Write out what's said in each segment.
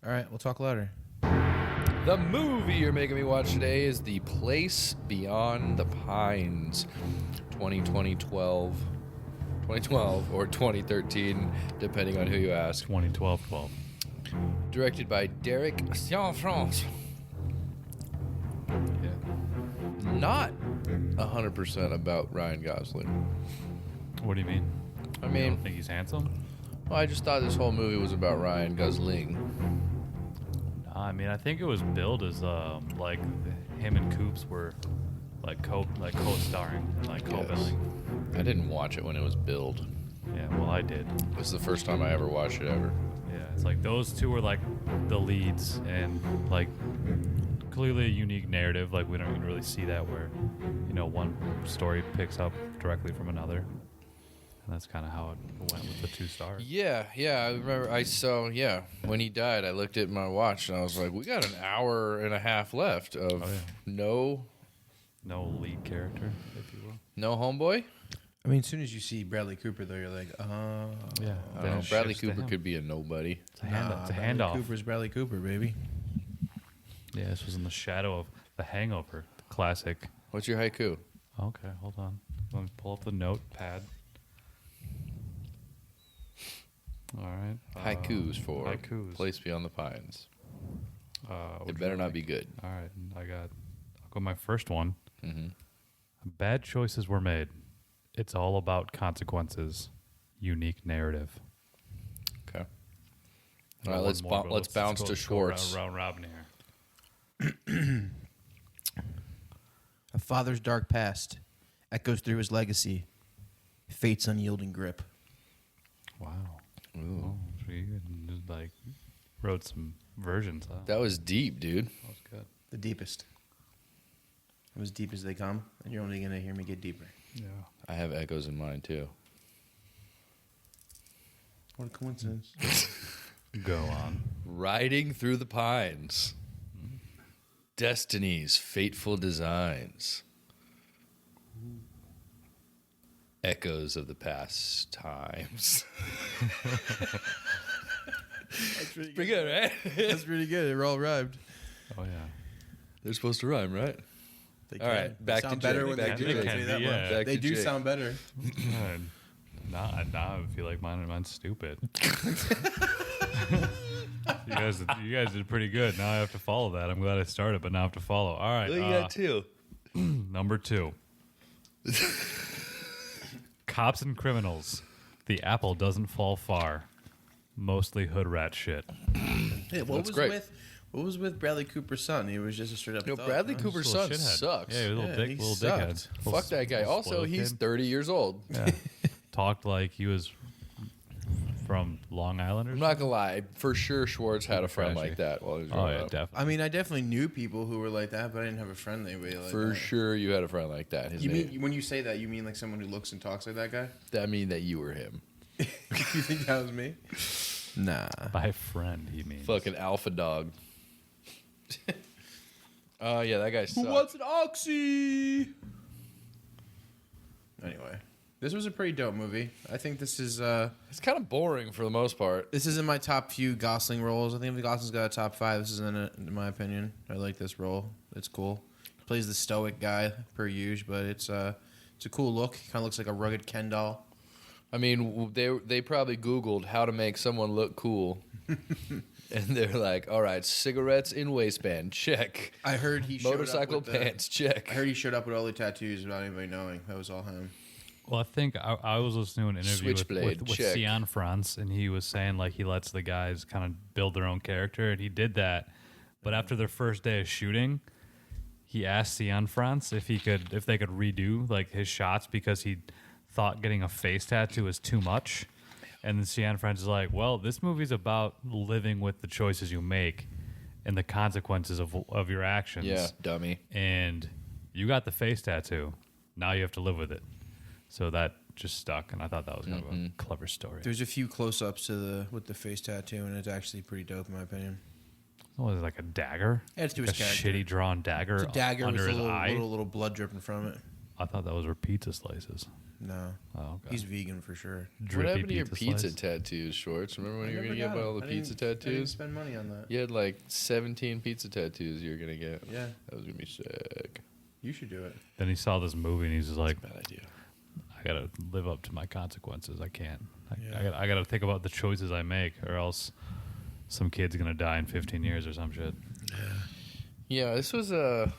All right, we'll talk louder. The movie you're making me watch today is The Place Beyond the Pines, 2012 or 2013, depending on who you ask. 2012. Directed by Derek Cianfrance. Yeah. Not 100% about Ryan Gosling. What do you mean? I You mean, don't think he's handsome? well, I just thought this whole movie was about Ryan Gosling. Nah, I mean, I think it was billed as like him and Coops were like co-starring, like co-billing. I didn't watch it when it was billed. Yeah, well, I did. This is the first time I ever watched it ever. Yeah, it's like those two were like the leads, and like clearly a unique narrative. Like we don't even really see that where, you know, one story picks up directly from another, and that's kind of how it went with the two stars. Yeah, I remember. When he died, I looked at my watch and I was like, we got an hour and a half left of no lead character, if you will. No homeboy? I mean, as soon as you see Bradley Cooper, though, you're like, Yeah, I then don't know. it Bradley shifts to Cooper him. could be a nobody. It's a handoff. Bradley Cooper's Bradley Cooper, baby. Yeah, this was in the shadow of The Hangover, the classic. What's your haiku? Okay, hold on. Let me pull up the notepad. All right. Haikus for haikus. Place Beyond the Pines. It It better not be good. All right, I'll go with my first one. Mm-hmm. Bad choices were made. It's all about consequences. Unique narrative. Okay. All right, let's bounce to Schwartz. Go round robin here. A father's dark past echoes through his legacy. Fate's unyielding grip. Wow. Ooh. Oh, so you just like wrote some versions, huh? That was deep, dude. That was good. The deepest. As deep as they come, and you're only going to hear me get deeper. Yeah. I have echoes in mine, too. What a coincidence. Go on. Riding through the pines. Destiny's fateful designs. Echoes of the past times. That's pretty Pretty good, right? That's pretty good. It all rhymed. Oh, yeah. They're supposed to rhyme, right? They All right, They back to sound better Jake. when Back they to do. Jake. I'll tell you that Yeah. much. Back They to do Jake. sound better. Now I feel like mine's stupid. You guys did pretty good. Now I have to follow that. I'm glad I started, but now I have to follow. All right. Well, you got two. Number 2. Cops and criminals. The apple doesn't fall far. Mostly hood rat shit. Hey, That's great. What was with Bradley Cooper's son? He was just a straight up. No, thug, Bradley huh? Cooper's Just a son little shithead. sucks. Yeah, he was a Yeah, little he little sucked. dickhead. Fuck that guy. Little Also, spoiled he's kid. 30 years old. Yeah. Talked like he was from Long Island or I'm something. not gonna lie. For sure, Schwartz had a friend Trashy. like that while he was Oh, growing yeah, up. definitely. I mean, I definitely knew people who were like that, but I didn't have a friend that way like For that. sure, you had a friend like that. His You name. mean when you say that, you mean like someone who looks and talks like that guy? That mean that you were him. You think that was me? Nah. By friend, he means. Fucking alpha dog. Oh yeah, that guy sucked. Who wants an oxy? Anyway, this was a pretty dope movie. I think this is It's kind of boring for the most part. this is in my top few Gosling roles. I think if Gosling's got a top 5, this is in it, in my opinion. I like this role. It's cool. Plays the stoic guy per usual, but it's a cool look. Kind of looks like a rugged Ken doll. I mean, they probably Googled how to make someone look cool, and they're like, "All right, cigarettes in waistband, check. I heard he showed Motorcycle up with pants, check." I heard he showed up with all the tattoos without anybody knowing. That was all him. Well, I think I was listening to an interview Switchblade, with check. Cianfrance, and he was saying like he lets the guys kind of build their own character, and he did that. But after their first day of shooting, he asked Cianfrance if they could redo like his shots because he thought getting a face tattoo was too much. And then Cianfrance is like, "Well, this movie's about living with the choices you make and the consequences of your actions. Yeah, dummy. And you got the face tattoo. Now you have to live with it." So that just stuck, and I thought that was kind of a clever story. There's a few close-ups with the face tattoo, and it's actually pretty dope in my opinion. What was it, like a dagger? Yeah, it's to Like his a character. shitty drawn dagger, It's a dagger under with his a eye. little blood dripping from it. I thought those were pizza slices. No, Oh, okay. he's vegan for sure. What Drippy happened to your pizza slice. tattoos, Shorts? Remember when I you were never going to got get all them. the pizza I didn't tattoos? spend money on that. You had like 17 pizza tattoos you were going to get. Yeah, That was going to be sick. you should do it. Then he saw this movie and he's just like, Bad idea. I gotta live up to my consequences. I can't. Yeah. I gotta think about the choices I make, or else some kid's gonna die in 15 years or some shit. Yeah, this was a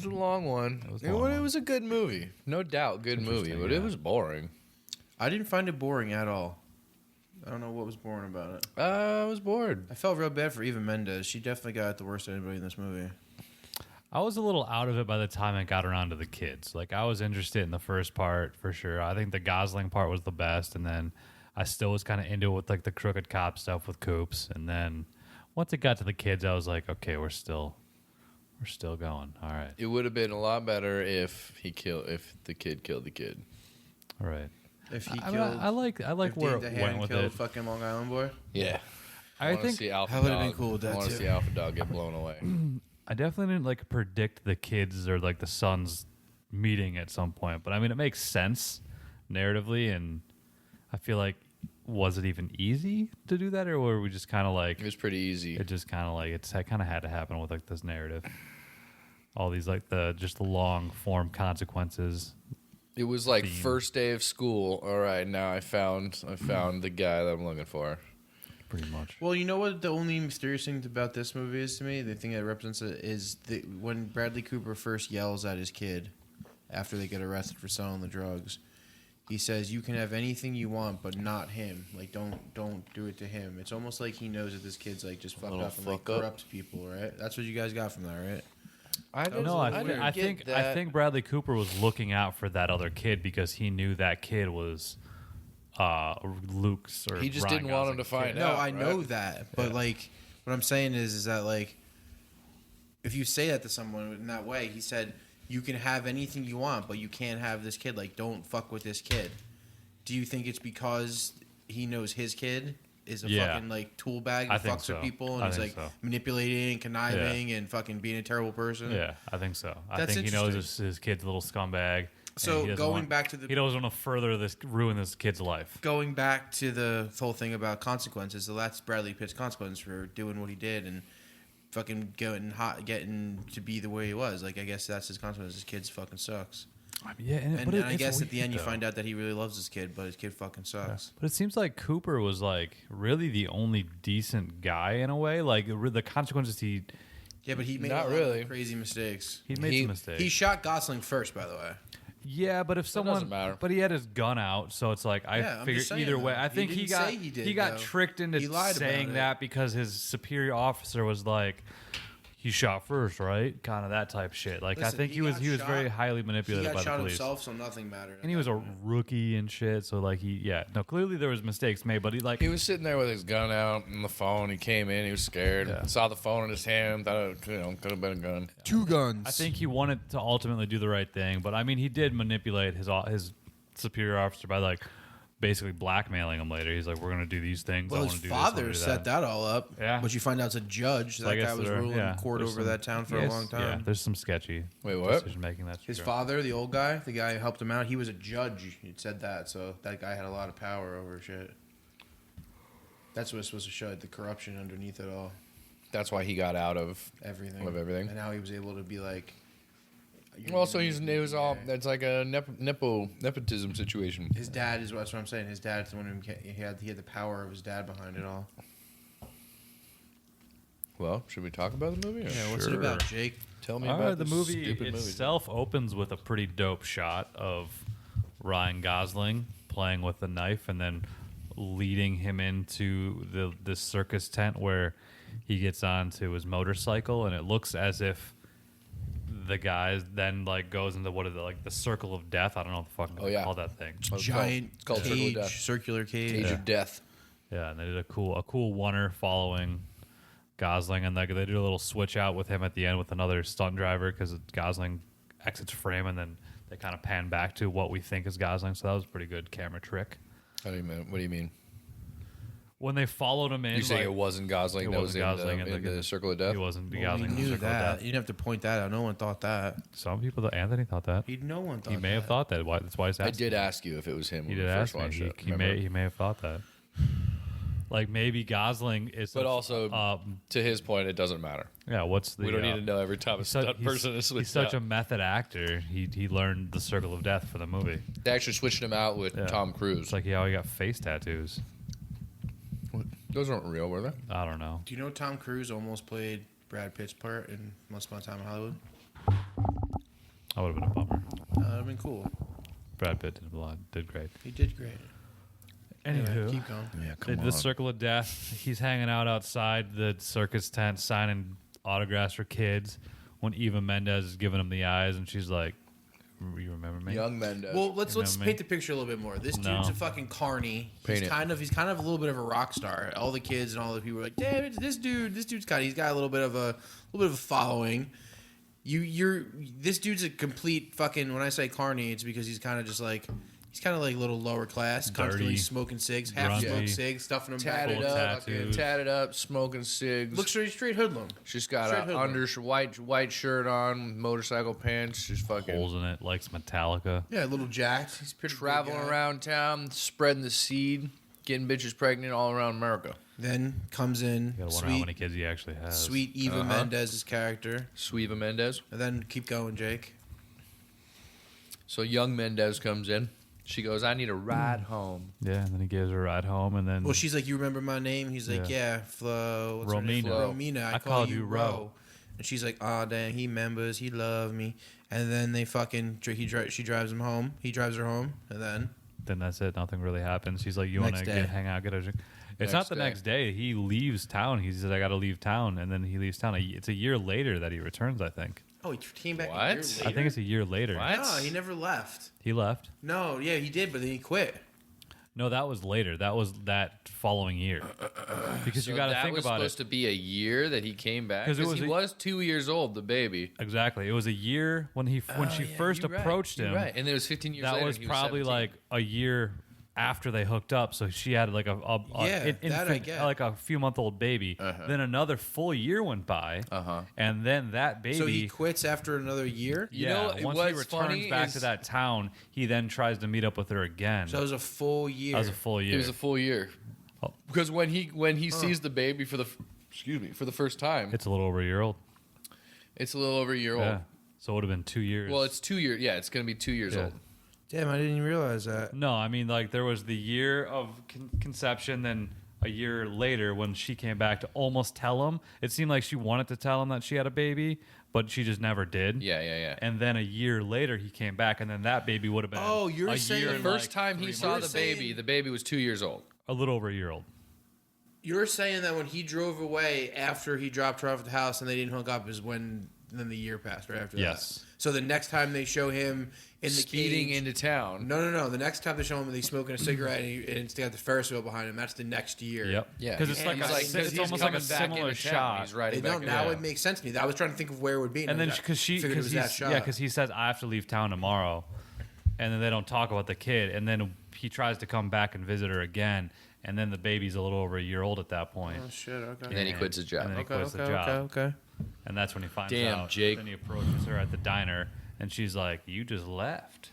long one. It was a You know long what? one. It was a good movie. No doubt, good movie, Interesting, but yeah. it was boring. I didn't find it boring at all. I don't know what was boring about it. I was bored. I felt real bad for Eva Mendes. She definitely got the worst of anybody in this movie. I was a little out of it by the time it got around to the kids. Like, I was interested in the first part for sure. I think the Gosling part was the best, and then I still was kind of into it with like the crooked cop stuff with Coops. And then once it got to the kids, I was like, okay, we're still going. All right, It would have been a lot better if the kid killed the kid. all right. If he I killed, like if where Dave it DeHaan went with killed it. fucking Long Island boy. Yeah, I wanna think see Alpha that would've been Dog. cool with I that want to too. see Alpha Dog get blown away. I definitely didn't like predict the kids or like the sons meeting at some point, but I mean it makes sense narratively, and I feel like was it even easy to do that, or were we just kind of like It was pretty easy. it just kind of like it kind of had to happen with like this narrative, all these like the long form consequences. It was like theme. first day of school. All right, now I found the guy that I'm looking for. Pretty much. Well, you know what the only mysterious thing about this movie is to me? The thing that represents it is when Bradley Cooper first yells at his kid after they get arrested for selling the drugs. He says, "You can have anything you want, but not him. Like, don't do it to him." It's almost like he knows that this kid's like just fucked Little up and like fuck up. corrupts people, right? That's what you guys got from that, right? I think Bradley Cooper was looking out for that other kid because he knew that kid was Luke's or He just Ryan didn't want him Gosling's to find kid. No, out, I know right? that, but like, what I'm saying is that like, if you say that to someone in that way, he said, "You can have anything you want, but you can't have this kid. Like, don't fuck with this kid." Do you think it's because he knows his kid is a Yeah. fucking like tool bag who I think fucks so. with people and I is think like so. manipulating and conniving and fucking being a terrible person? Yeah, I think so. I That's think he knows interesting. his kid's a little scumbag. So and he doesn't going want- back to the he doesn't want to ruin this kid's life. going back to the whole thing about consequences, so that's Bradley Pitt's consequence for doing what he did and fucking getting to be the way he was. Like, I guess that's his consequence. His kid fucking sucks. Yeah, And I guess at the end you find out that he really loves his kid, but his kid fucking sucks. But it seems like Cooper was like really the only decent guy in a way. Like the consequences Yeah, but he made Not a lot really. of crazy mistakes. he made some mistakes. He shot Gosling first, by the way. Yeah, but if someone, doesn't matter. but he had his gun out, so it's like I Yeah, I'm figured just saying, either way. though. I He think he didn't got say he did, though. tricked into He lied about saying it. that because his superior officer was like, he shot first, right? Kind of that type shit. Like I Listen, think he he was got very shot. highly He manipulated got by the shot police. himself, so nothing mattered. And he was a rookie and shit, so like clearly there was mistakes made, but He was sitting there with his gun out on the phone. He came in. He was scared. Yeah. Saw the phone in his hand. Thought it could have been a gun. 2 guns. I think he wanted to ultimately do the right thing, but I mean, he did manipulate his superior officer by like basically blackmailing him later. He's like, "We're gonna do these things." Well, I his want to do this, I father wanna do set that all up. Yeah. But you find out it's a judge. So I That guess guy was ruling court there's over some- that town for yes, a long time. Yeah, there's some sketchy Wait, what? decision making. That's His true. father, the old guy, the guy who helped him out, he was a judge. He said that, so that guy had a lot of power over shit. That's what it's supposed to show, the corruption underneath it all, That's why he got out of everything. Of everything. And how he was able to be like. "You're Well, so gonna it make was me all. gay." That's like a nepotism situation. His dad is that's what I'm saying. His dad's the one who he had the power of his dad behind it all. Well, should we talk about the movie? Or? Yeah, what's it Sure. about, Jake? Tell me All about right, the this movie stupid movie. itself opens with a pretty dope shot of Ryan Gosling playing with a knife and then leading him into this circus tent where he gets onto his motorcycle, and it looks as if the guy then like goes into what is it, like the circle of death? I don't know what the fuck Oh, yeah. call that thing. Oh, it's Giant it's called Circle of cage, Death. circular cage. Cage of Death. Yeah, and they did a cool oneer following Gosling, and like they did a little switch out with him at the end with another stunt driver because Gosling exits frame, and then they kind of pan back to what we think is Gosling. So that was a pretty good camera trick. What do you mean? when they followed him in. You saying like, it wasn't Gosling? it That wasn't was Gosling in the Circle of Death. He wasn't We Gosling. in the knew Circle of that. Death. You didn't have to point that out. No one thought that. Some people, Anthony thought that. No one thought He may have thought that. That's why he's I asking. did ask you if it was him. He when did we ask first me. watched it. He Remember? may have thought that. Like maybe Gosling is, But also, to his point, it doesn't matter. yeah. What's the? We don't need to know every time a stunt person is switched He's such out. a method actor. He learned the Circle of Death for the movie. They actually switched him out with Yeah. Tom Cruise. It's like he already got face tattoos. Those aren't real, were they? I don't know. Do you know Tom Cruise almost played Brad Pitt's part in Once Upon a Time in Hollywood? That would have been a bummer. That would have been cool. Brad Pitt did great. He did great. Anyway, Anywho, keep going. Yeah, the Circle of Death. He's hanging out outside the circus tent, signing autographs for kids. When Eva Mendes is giving him the eyes, and she's like, "You remember me?" Young Mendes. Well, let's Remember me? paint the picture a little bit more. This No. dude's a fucking carny. Paint He's it. kind of a little bit of a rock star. All the kids and all the people are like, "Damn it, this dude's got a little bit of a following." This dude's a complete fucking. When I say carny, it's because he's kind of just like. He's kind of like a little lower class, constantly Dirty, smoking cigs, half grungy, smoked cigs, stuffing them tatted full up, tattoos. tatted up, smoking cigs. Looks straight hoodlum. She's got straight a hoodlum. white shirt on, motorcycle pants. She's fucking Holes in it, likes Metallica. Yeah, a little jacked. He's pretty big traveling guy. around town, spreading the seed, getting bitches pregnant all around America. Then comes in You gotta wonder how many kids he actually has. sweet Eva Uh-huh. Mendes' character. Sueva Mendes. And then keep going, Jake. So young Mendes comes in. She goes, "I need a ride home." Yeah, and then he gives her a ride home, and then Well, she's like, "You remember my name?" He's like, "Yeah, Flo. What's her name? Romina. Flo. Romina. I I call called you you Ro." Ro. And she's like, "Oh, dang, he members. He love me." And then they fucking she drives him home. He drives her home, and then that's it. Nothing really happens. He's like, "You want Next to day. hang out, get a drink?" It's Next not the day. next day. He leaves town. He says, "I got to leave town," and then he leaves town. It's a year later that he returns. I think. oh, he came back a What? year later. I think it's a year later. What? No, he never left. He left. No, yeah, he did, but then he quit. No, that was later. That was that following year. Because So you got to that think was about supposed it. to be a year that he came back 'Cause it because he was was 2 years old, the baby. Exactly. It was a year when she first You're right. approached You're him. right? And it was 15 years That later. was he probably 17. like a year after they hooked up, so she had like Yeah, that I get. like a few month old baby. Uh-huh. Then another full year went by, and then that baby. So he quits after another year. You yeah, know, once he what's returns funny back is- to that town, he then tries to meet up with her again. So it was a full year. that was a full year. It was a full year. Oh. Because when he sees the baby for the first time, it's a little over a year old. it's a little over a year Yeah. old. So it would have been 2 years. Well, it's 2 years. Yeah, it's going to be 2 years Yeah. old. Damn, I didn't even realize that. No, I mean, like, there was the year of conception, then a year later when she came back to almost tell him. It seemed like she wanted to tell him that she had a baby, but she just never did. Yeah. And then a year later, he came back, and then that baby would have been Oh, you're a saying year the and, First like, time he 3 saw months. the baby, the baby was 2 years old. A little over a year old. You're saying that when he drove away after he dropped her off at the house and they didn't hook up is when then the year passed right after Yes. that. So the next time they show him in the Speeding cage, into town. No. The next time they show him he's smoking a cigarette and it's got the Ferris wheel behind him. That's the next year. Yep. Yeah, Because it's he's like, like- it's he's almost like a coming back similar into town. shot. He's riding They back don't, now yeah. it makes sense to me. I was trying to think of where it would be. And then I because figured it was that shot. yeah, because he says I have to leave town tomorrow, and then they don't talk about the kid, and then he tries to come back and visit her again, and then the baby's a little over a year old at that point. Oh shit! Okay. And then he quits his job. And then he okay, quits okay, the job, okay. and that's when he finds Damn, out. Jake. Then he approaches her at the diner, and she's like, "You just left,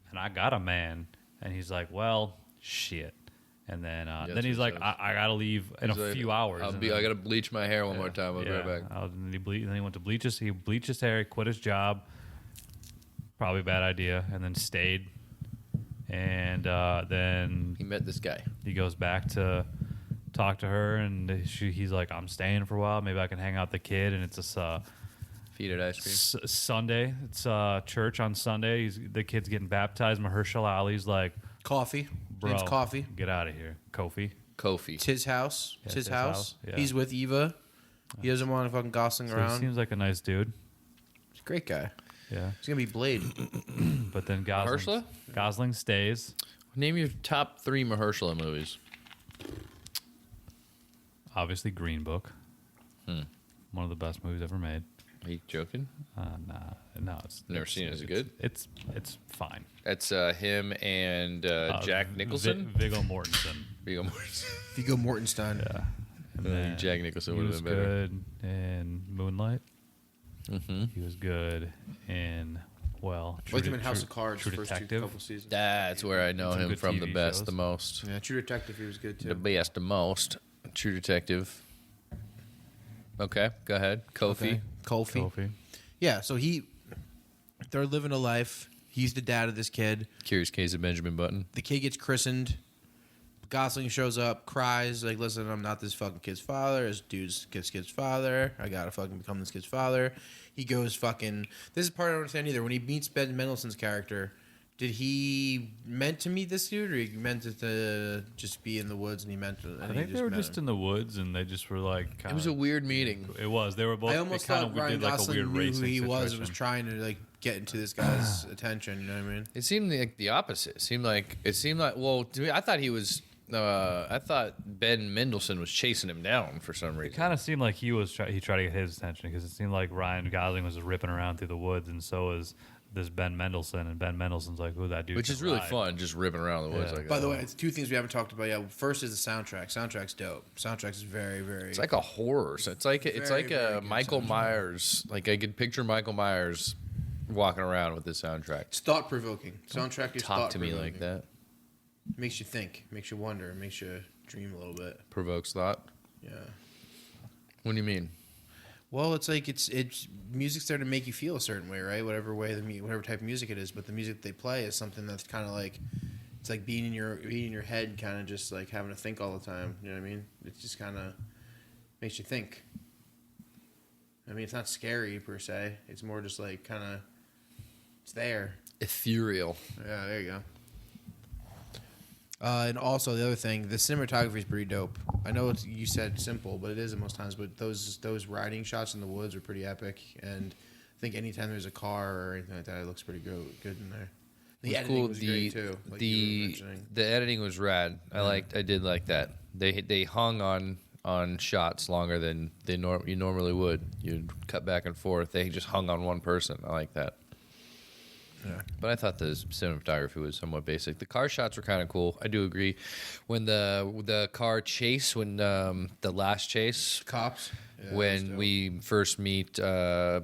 and I got a man," and he's like, "Well, shit." And then that's he's what like, he says. I gotta leave in He's a like, few hours. I And then- got to bleach my hair one more time. I'll be right back. And then he went to bleach his. He bleached his hair. He quit his job. Probably a bad idea. And then stayed. And then He met this guy. he goes back to talk to her, and he's like, "I'm staying for a while. Maybe I can hang out with the kid." And it's this Feed it ice cream. Sunday. It's church on Sunday. The kid's getting baptized. Mahershala Ali's like, Coffee. "Bro, Name's Coffee. get out of here, Kofi." Kofi. It's his house. Yeah, It's his house. yeah. He's with Eva. He doesn't want to fucking Gosling So he around. seems like a nice dude. He's a great guy. Yeah, He's gonna be Blade. but then Gosling stays. Name your top 3 Mahershala movies. Obviously, Green Book. One of the best movies ever made. Are you joking? No, it's Never seen it. Is it good? It's fine. That's him and Jack Nicholson. Viggo Mortensen. Viggo Mortensen. Viggo Mortensen. Yeah. And I then think Jack Nicholson he would was have been better. good in Moonlight. Mm-hmm. He was good in Like him in House of Cards, True first Detective. couple seasons. That's where I know Some him good from the TV best, shows. the most. Yeah, True Detective, he was good too. The best, the most. True Detective. Okay, go ahead. Kofi. Kofi. Yeah, so they're living a life. He's the dad of this kid. Curious Case of Benjamin Button. The kid gets christened. Gosling shows up, cries, like, listen, I'm not this fucking kid's father. This dude's kid's father. I gotta fucking become this kid's father. He goes fucking... This is part I don't understand either. When he meets Ben Mendelsohn's character, did he meant to meet this dude, or he meant it to just be in the woods and he meant to... I think they were just in the woods and they just were like... It was a weird meeting. It was. They were both... I almost thought Ryan Gosling knew who he was and was trying to, like, get into this guy's attention, you know what I mean? It seemed like the opposite. It seemed like... Well, to me, I thought he was... I thought Ben Mendelsohn was chasing him down for some reason. It kind of seemed like he tried to get his attention because it seemed like Ryan Gosling was ripping around through the woods, and so is this Ben Mendelsohn. And Ben Mendelsohn's like, "Ooh, that dude!" Which is really fun, just ripping around the woods like that. By the way, it's two things we haven't talked about yet. First is the soundtrack. Soundtrack's dope. Soundtrack's very, very. It's like a horror. So it's like a Michael Myers. Like I could picture Michael Myers walking around with this soundtrack. It's thought provoking. Soundtrack is Talk to me thought-provoking. like that. Makes you think, makes you wonder, makes you dream a little bit. Provokes thought. Yeah. What do you mean? Well, it's like it's music's there to make you feel a certain way, right? Whatever way whatever type of music it is, but the music they play is something that's kind of like it's like being in your head, kind of just like having to think all the time. You know what I mean? It just kind of makes you think. I mean, it's not scary per se. It's more just like kind of it's there. Ethereal. Yeah, there you go. And also the other thing, the cinematography is pretty dope. I know you said simple, but it isn't most times. But those riding shots in the woods are pretty epic. And I think anytime there's a car or anything like that, it looks pretty good in there. The editing was great too. Like you were mentioning. The editing was rad. I did like that. They hung on shots longer than you normally would. You'd cut back and forth. They just hung on one person. I like that. Yeah. But I thought the cinematography was somewhat basic. The car shots were kind of cool. I do agree. When the car chase, when the last chase, Cops. Yeah, when we first meet the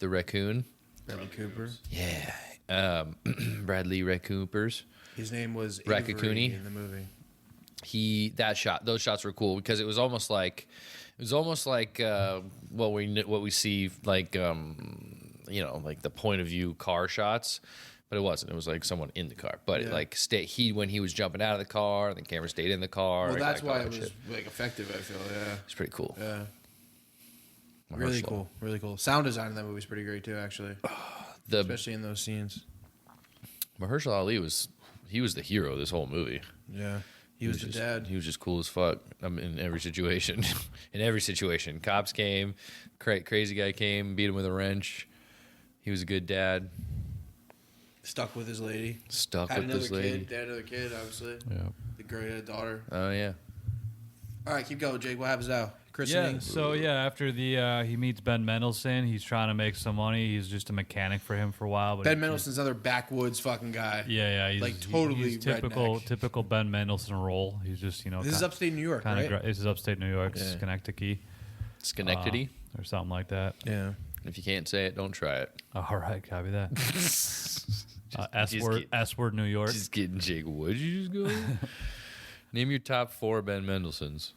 raccoon, Bradley Cooper. yeah, Bradley Ray Coopers. His name was Raccoonie Avery in the movie. Those shots were cool because it was almost like what we see like like the point of view car shots, but it wasn't. It was like someone in the car, but Yeah. it like when he was jumping out of the car, the camera stayed in the car. Well, like, that's all why that it was shit. like effective. I feel. Yeah. It's pretty cool. Yeah. Mahershala. Really cool. Really cool. Sound design in that movie is pretty great too, actually. Especially in those scenes. Mahershala Ali was the hero of this whole movie. Yeah. He was the dad. He was just cool as fuck in every situation. In every situation, cops came, crazy guy came, beat him with a wrench. He was a good dad. Stuck with his lady. Had another kid, obviously. Yeah. The great daughter. Oh yeah. All right, keep going, Jake. What happens now? Yeah. Christening. So after he meets Ben Mendelsohn, he's trying to make some money. He's just a mechanic for him for a while. But Ben Mendelsohn's another backwoods fucking guy. Yeah. He's Like, totally he's typical redneck. Ben Mendelsohn role. He's just This is upstate New York, right? This is upstate New York, Yeah. Schenectady, or something like that. Yeah. If you can't say it, don't try it. All right, copy that. Just S word New York. Just kidding, Jake. What did you just go with? Name your top 4 Ben Mendelsohns.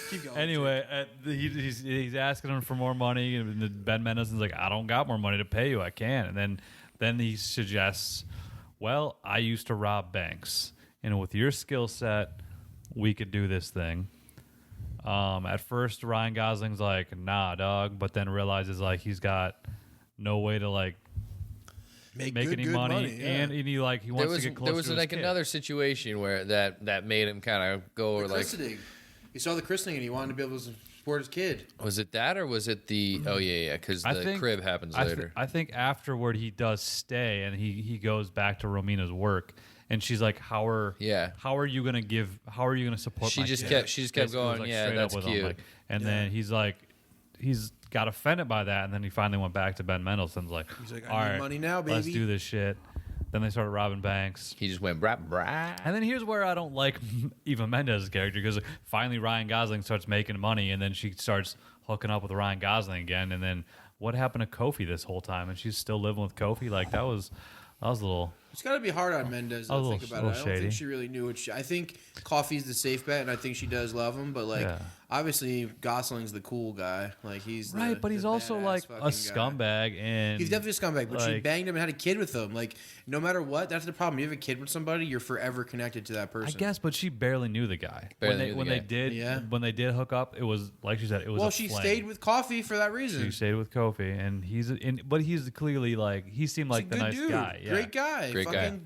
Keep going. Anyway, he's asking him for more money, and Ben Mendelsohn's like, "I don't got more money to pay you. I can't." And then he suggests, "Well, I used to rob banks, and with your skill set, we could do this thing." At first, Ryan Gosling's like, "Nah, dog," but then realizes like he's got no way to like make good any money, yeah. and he wants to get close There was to his like kid. another situation where that made him kind of go The or like. christening. He saw the christening and he wanted to be able to support his kid. Was it that or was it the? Oh yeah, because the crib happens later. I think afterward he does stay and he goes back to Romina's work and she's like, how are you gonna support? She my just kid? kept Basically going. was, like, Yeah, straight that's up with him, cute. like, and then he's like, he's got offended by that, and then he finally went back to Ben Mendelsohn's like, He's like, all I need right, money now, baby. let's do this shit. Then they started robbing banks. He just went brah brah. And then here's where I don't like Eva Mendes' character, because finally Ryan Gosling starts making money, and then she starts hooking up with Ryan Gosling again. And then what happened to Kofi this whole time? And she's still living with Kofi? Like, that was a little... It's got to be hard on Mendes. I think about it. I don't shady. think she really knew what I think Coffee's the safe bet, and I think she does love him. But like, obviously, Gosling's the cool guy. Like he's right, but he's also like a scumbag, and he's definitely a scumbag. But she banged him and had a kid with him. Like, no matter what, that's the problem. You have a kid with somebody, you're forever connected to that person. I guess, but she barely knew the guy. When they did hook up, it was like she said, it was. Well, she stayed with Coffee for that reason. She stayed with Kofi, and but he's clearly like he seemed like the nice dude. guy, great guy,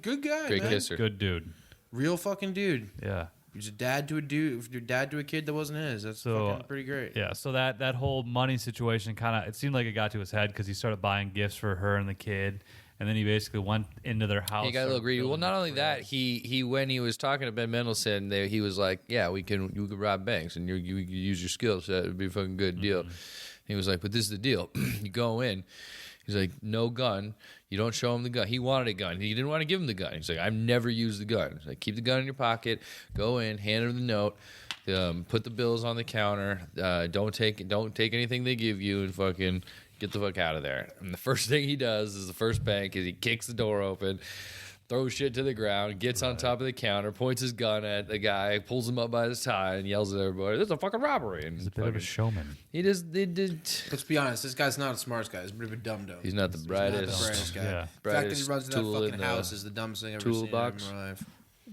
good guy, great man. kisser, good dude, real fucking dude. Yeah. He's a dad to a dude. Your dad to a kid that wasn't his. That's fucking pretty great. Yeah. So that whole money situation it seemed like it got to his head because he started buying gifts for her and the kid, and then he basically went into their house. He got a little greedy. Well, not only that, he when he was talking to Ben Mendelsohn, he was like, "Yeah, you can rob banks and you use your skill set. It'd be a fucking good deal." He was like, "But this is the deal. You go in." He's like, no gun. You don't show him the gun. He wanted a gun. He didn't want to give him the gun. He's like, I've never used the gun. He's like, keep the gun in your pocket. Go in, hand him the note. Put the bills on the counter. Don't take anything they give you, and fucking get the fuck out of there. And the first thing he does is the first bank is he kicks the door open, throws shit to the ground, gets on top of the counter, points his gun at the guy, pulls him up by his tie, and yells at everybody, "This is a fucking robbery!" And he's a bit of a showman. He just Let's be honest. This guy's not a smart guy. He's a bit of a dum-dum. He's not the brightest. He's not the brightest guy. Yeah. The fact that he runs into that fucking house is the dumbest thing I've ever seen in my life.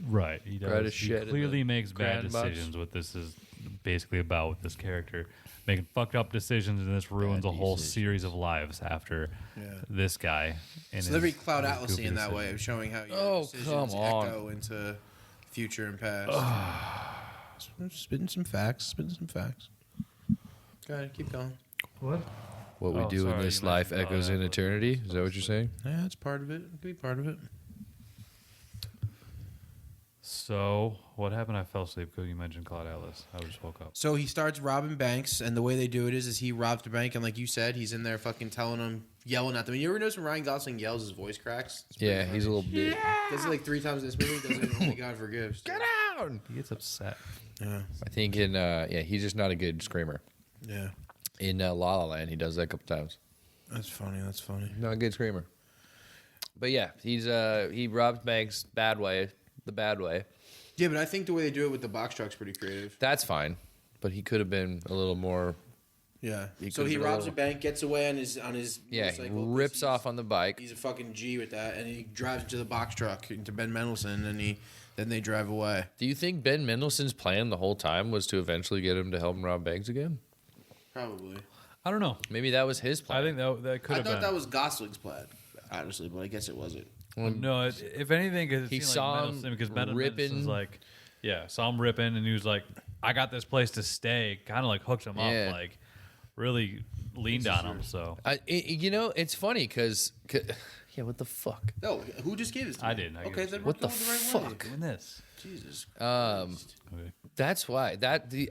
Right. He does. He clearly makes bad box. decisions. What this is basically about with this character. Making fucked up decisions, and this ruins a whole series of lives after this guy. So they're Cloud Atlasy in that way of showing how your decisions echo into future and past. Spitting some facts. Go ahead, keep going. What? What we do in this life echoes in eternity. Is that what you're saying? Yeah, it's part of it. It could be part of it. So, what happened? I fell asleep because you mentioned Claude Atlas. I just woke up. So he starts robbing banks, and the way they do it is he robs the bank, and like you said, he's in there fucking telling them, yelling at them. You ever notice when Ryan Gosling yells, his voice cracks? Yeah, he's a little bit. Does it like 3 times in this movie? Does it? Only God forgives. Get out! He gets upset. Yeah. I think he's just not a good screamer. Yeah. In La La Land, he does that a couple times. That's funny. Not a good screamer. But yeah, he robs banks the bad way. Yeah, but I think the way they do it with the box truck's pretty creative. That's fine, but he could have been a little more. Yeah. So he robs a bank, gets away on his motorcycle. Rips off on the bike. He's a fucking G with that, and he drives into the box truck into Ben Mendelsohn, and then they drive away. Do you think Ben Mendelsohn's plan the whole time was to eventually get him to help him rob banks again? Probably. I don't know. Maybe that was his plan. I think that could have been. I thought that was Gosling's plan, honestly, but I guess it wasn't. No, if anything, he saw him because ripping. Like, saw him ripping, and he was like, "I got this place to stay." Kind of like hooked him up, like really leaned on him. So, it's funny because, what the fuck? No, who just gave this to me? I didn't. Okay, then what the right fuck? Doing this. Jesus. Okay. That's why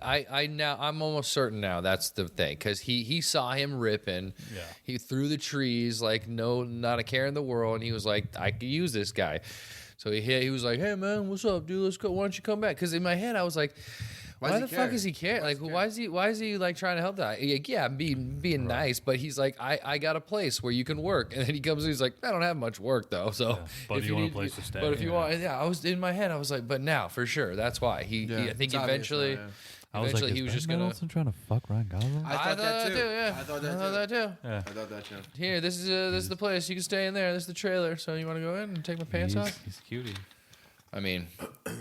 I'm almost certain now that's the thing because he saw him ripping. Yeah. He threw the trees like not a care in the world, and he was like, I could use this guy. So he was like, hey man, what's up, dude? Let's go. Why don't you come back? Because in my head I was like, why the fuck is he care? Like, why is he like trying to help that? Like, yeah, being nice, but he's like, I got a place where you can work, and then he comes and he's like, I don't have much work though, so but if you want a place to stay, but if you want, I was in my head, I was like, but now for sure, that's why I think eventually. I was like, he was just gonna trying to fuck Ryan Gosling. I thought that too. Yeah. I thought that too. Yeah. I thought that too. Here, this is the place. You can stay in there. This is the trailer. So you want to go in and take my pants off? He's cutie. I mean,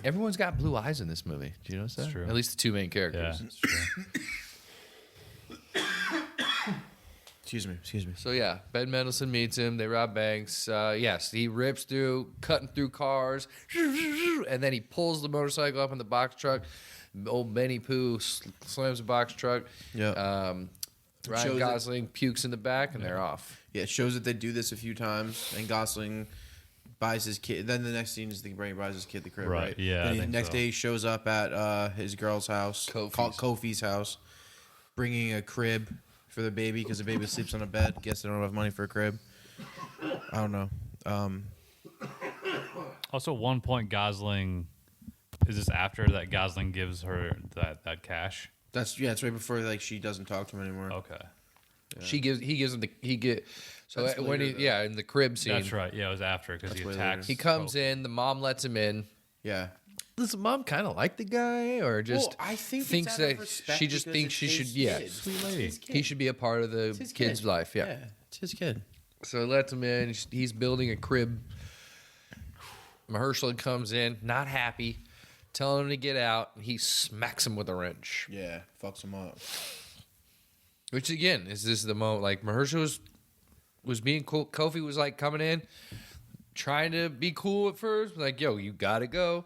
everyone's got blue eyes in this movie. Do you notice that? It's true. At least the two main characters. Yeah, it's true. Excuse me. So yeah, Ben Mendelsohn meets him. They rob banks. Yes, he rips through, cutting through cars, and then he pulls the motorcycle up in the box truck. Old Benny Pooh slams the box truck. Yeah. Ryan Gosling pukes in the back, and they're off. Yeah, it shows that they do this a few times, and Gosling buys his kid. Then the next scene is he buys his kid the crib, right? Yeah. Then the next day he shows up at his girl's house, Kofi's. called Kofi's house, bringing a crib for the baby because the baby sleeps on a bed. Guess they don't have money for a crib. I don't know. Also, at one point, Gosling, is this after that Gosling gives her that cash? It's right before like she doesn't talk to him anymore. Okay. Yeah. He gives him so That's when later, he in the crib scene. That's right. Yeah, it was after because That's he way attacks. later. He comes in, the mom lets him in. Yeah. Does the mom kind of like the guy, or just Well, I think thinks it's out of that respect she just because thinks it's she should? his Yeah, kid. Sweet It's lady. his kid. he should be a part of the It's his kid's kid. life. Yeah. It's his kid. So he lets him in. He's building a crib. Mahershala comes in, not happy, telling him to get out. He smacks him with a wrench. Yeah, fucks him up. Which again is this the moment like Mahershala was being cool. Kofi was like coming in, trying to be cool at first, like yo, you gotta go.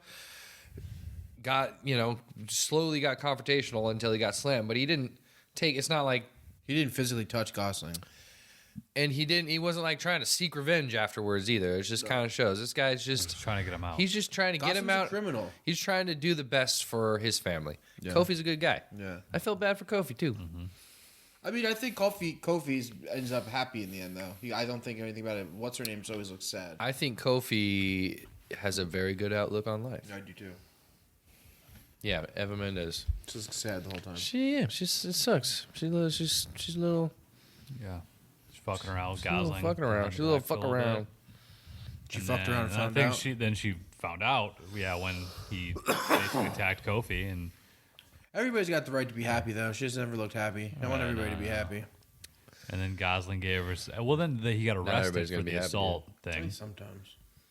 Slowly got confrontational until he got slammed, but he didn't take. It's not like He didn't physically touch Gosling. and he wasn't like trying to seek revenge afterwards either. It just kind of shows this guy's Just just trying to get him out. he's just trying to get him Gosling's a out. criminal. He's trying to do the best for his family. Yeah. Kofi's a good guy. Yeah. I felt bad for Kofi too. I mean, I think Kofi's ends up happy in the end, though. I don't think anything about it. What's her name? Always looks sad. I think Kofi has a very good outlook on life. I do too. Yeah, Eva Mendes. She looks sad the whole time. It sucks. She's a little yeah. She's fucking around with she's a little Gosling. fucking around. and She's a little then fuck backfilled around. it. She And fucked then- around and and found I out. think she found out. Yeah, when he basically attacked Kofi, and Everybody's got the right to be happy, though. She just never looked happy. I want everybody to be happy. then Gosling gave her. Well, then he got arrested everybody's for gonna the be happy, assault At thing. least sometimes.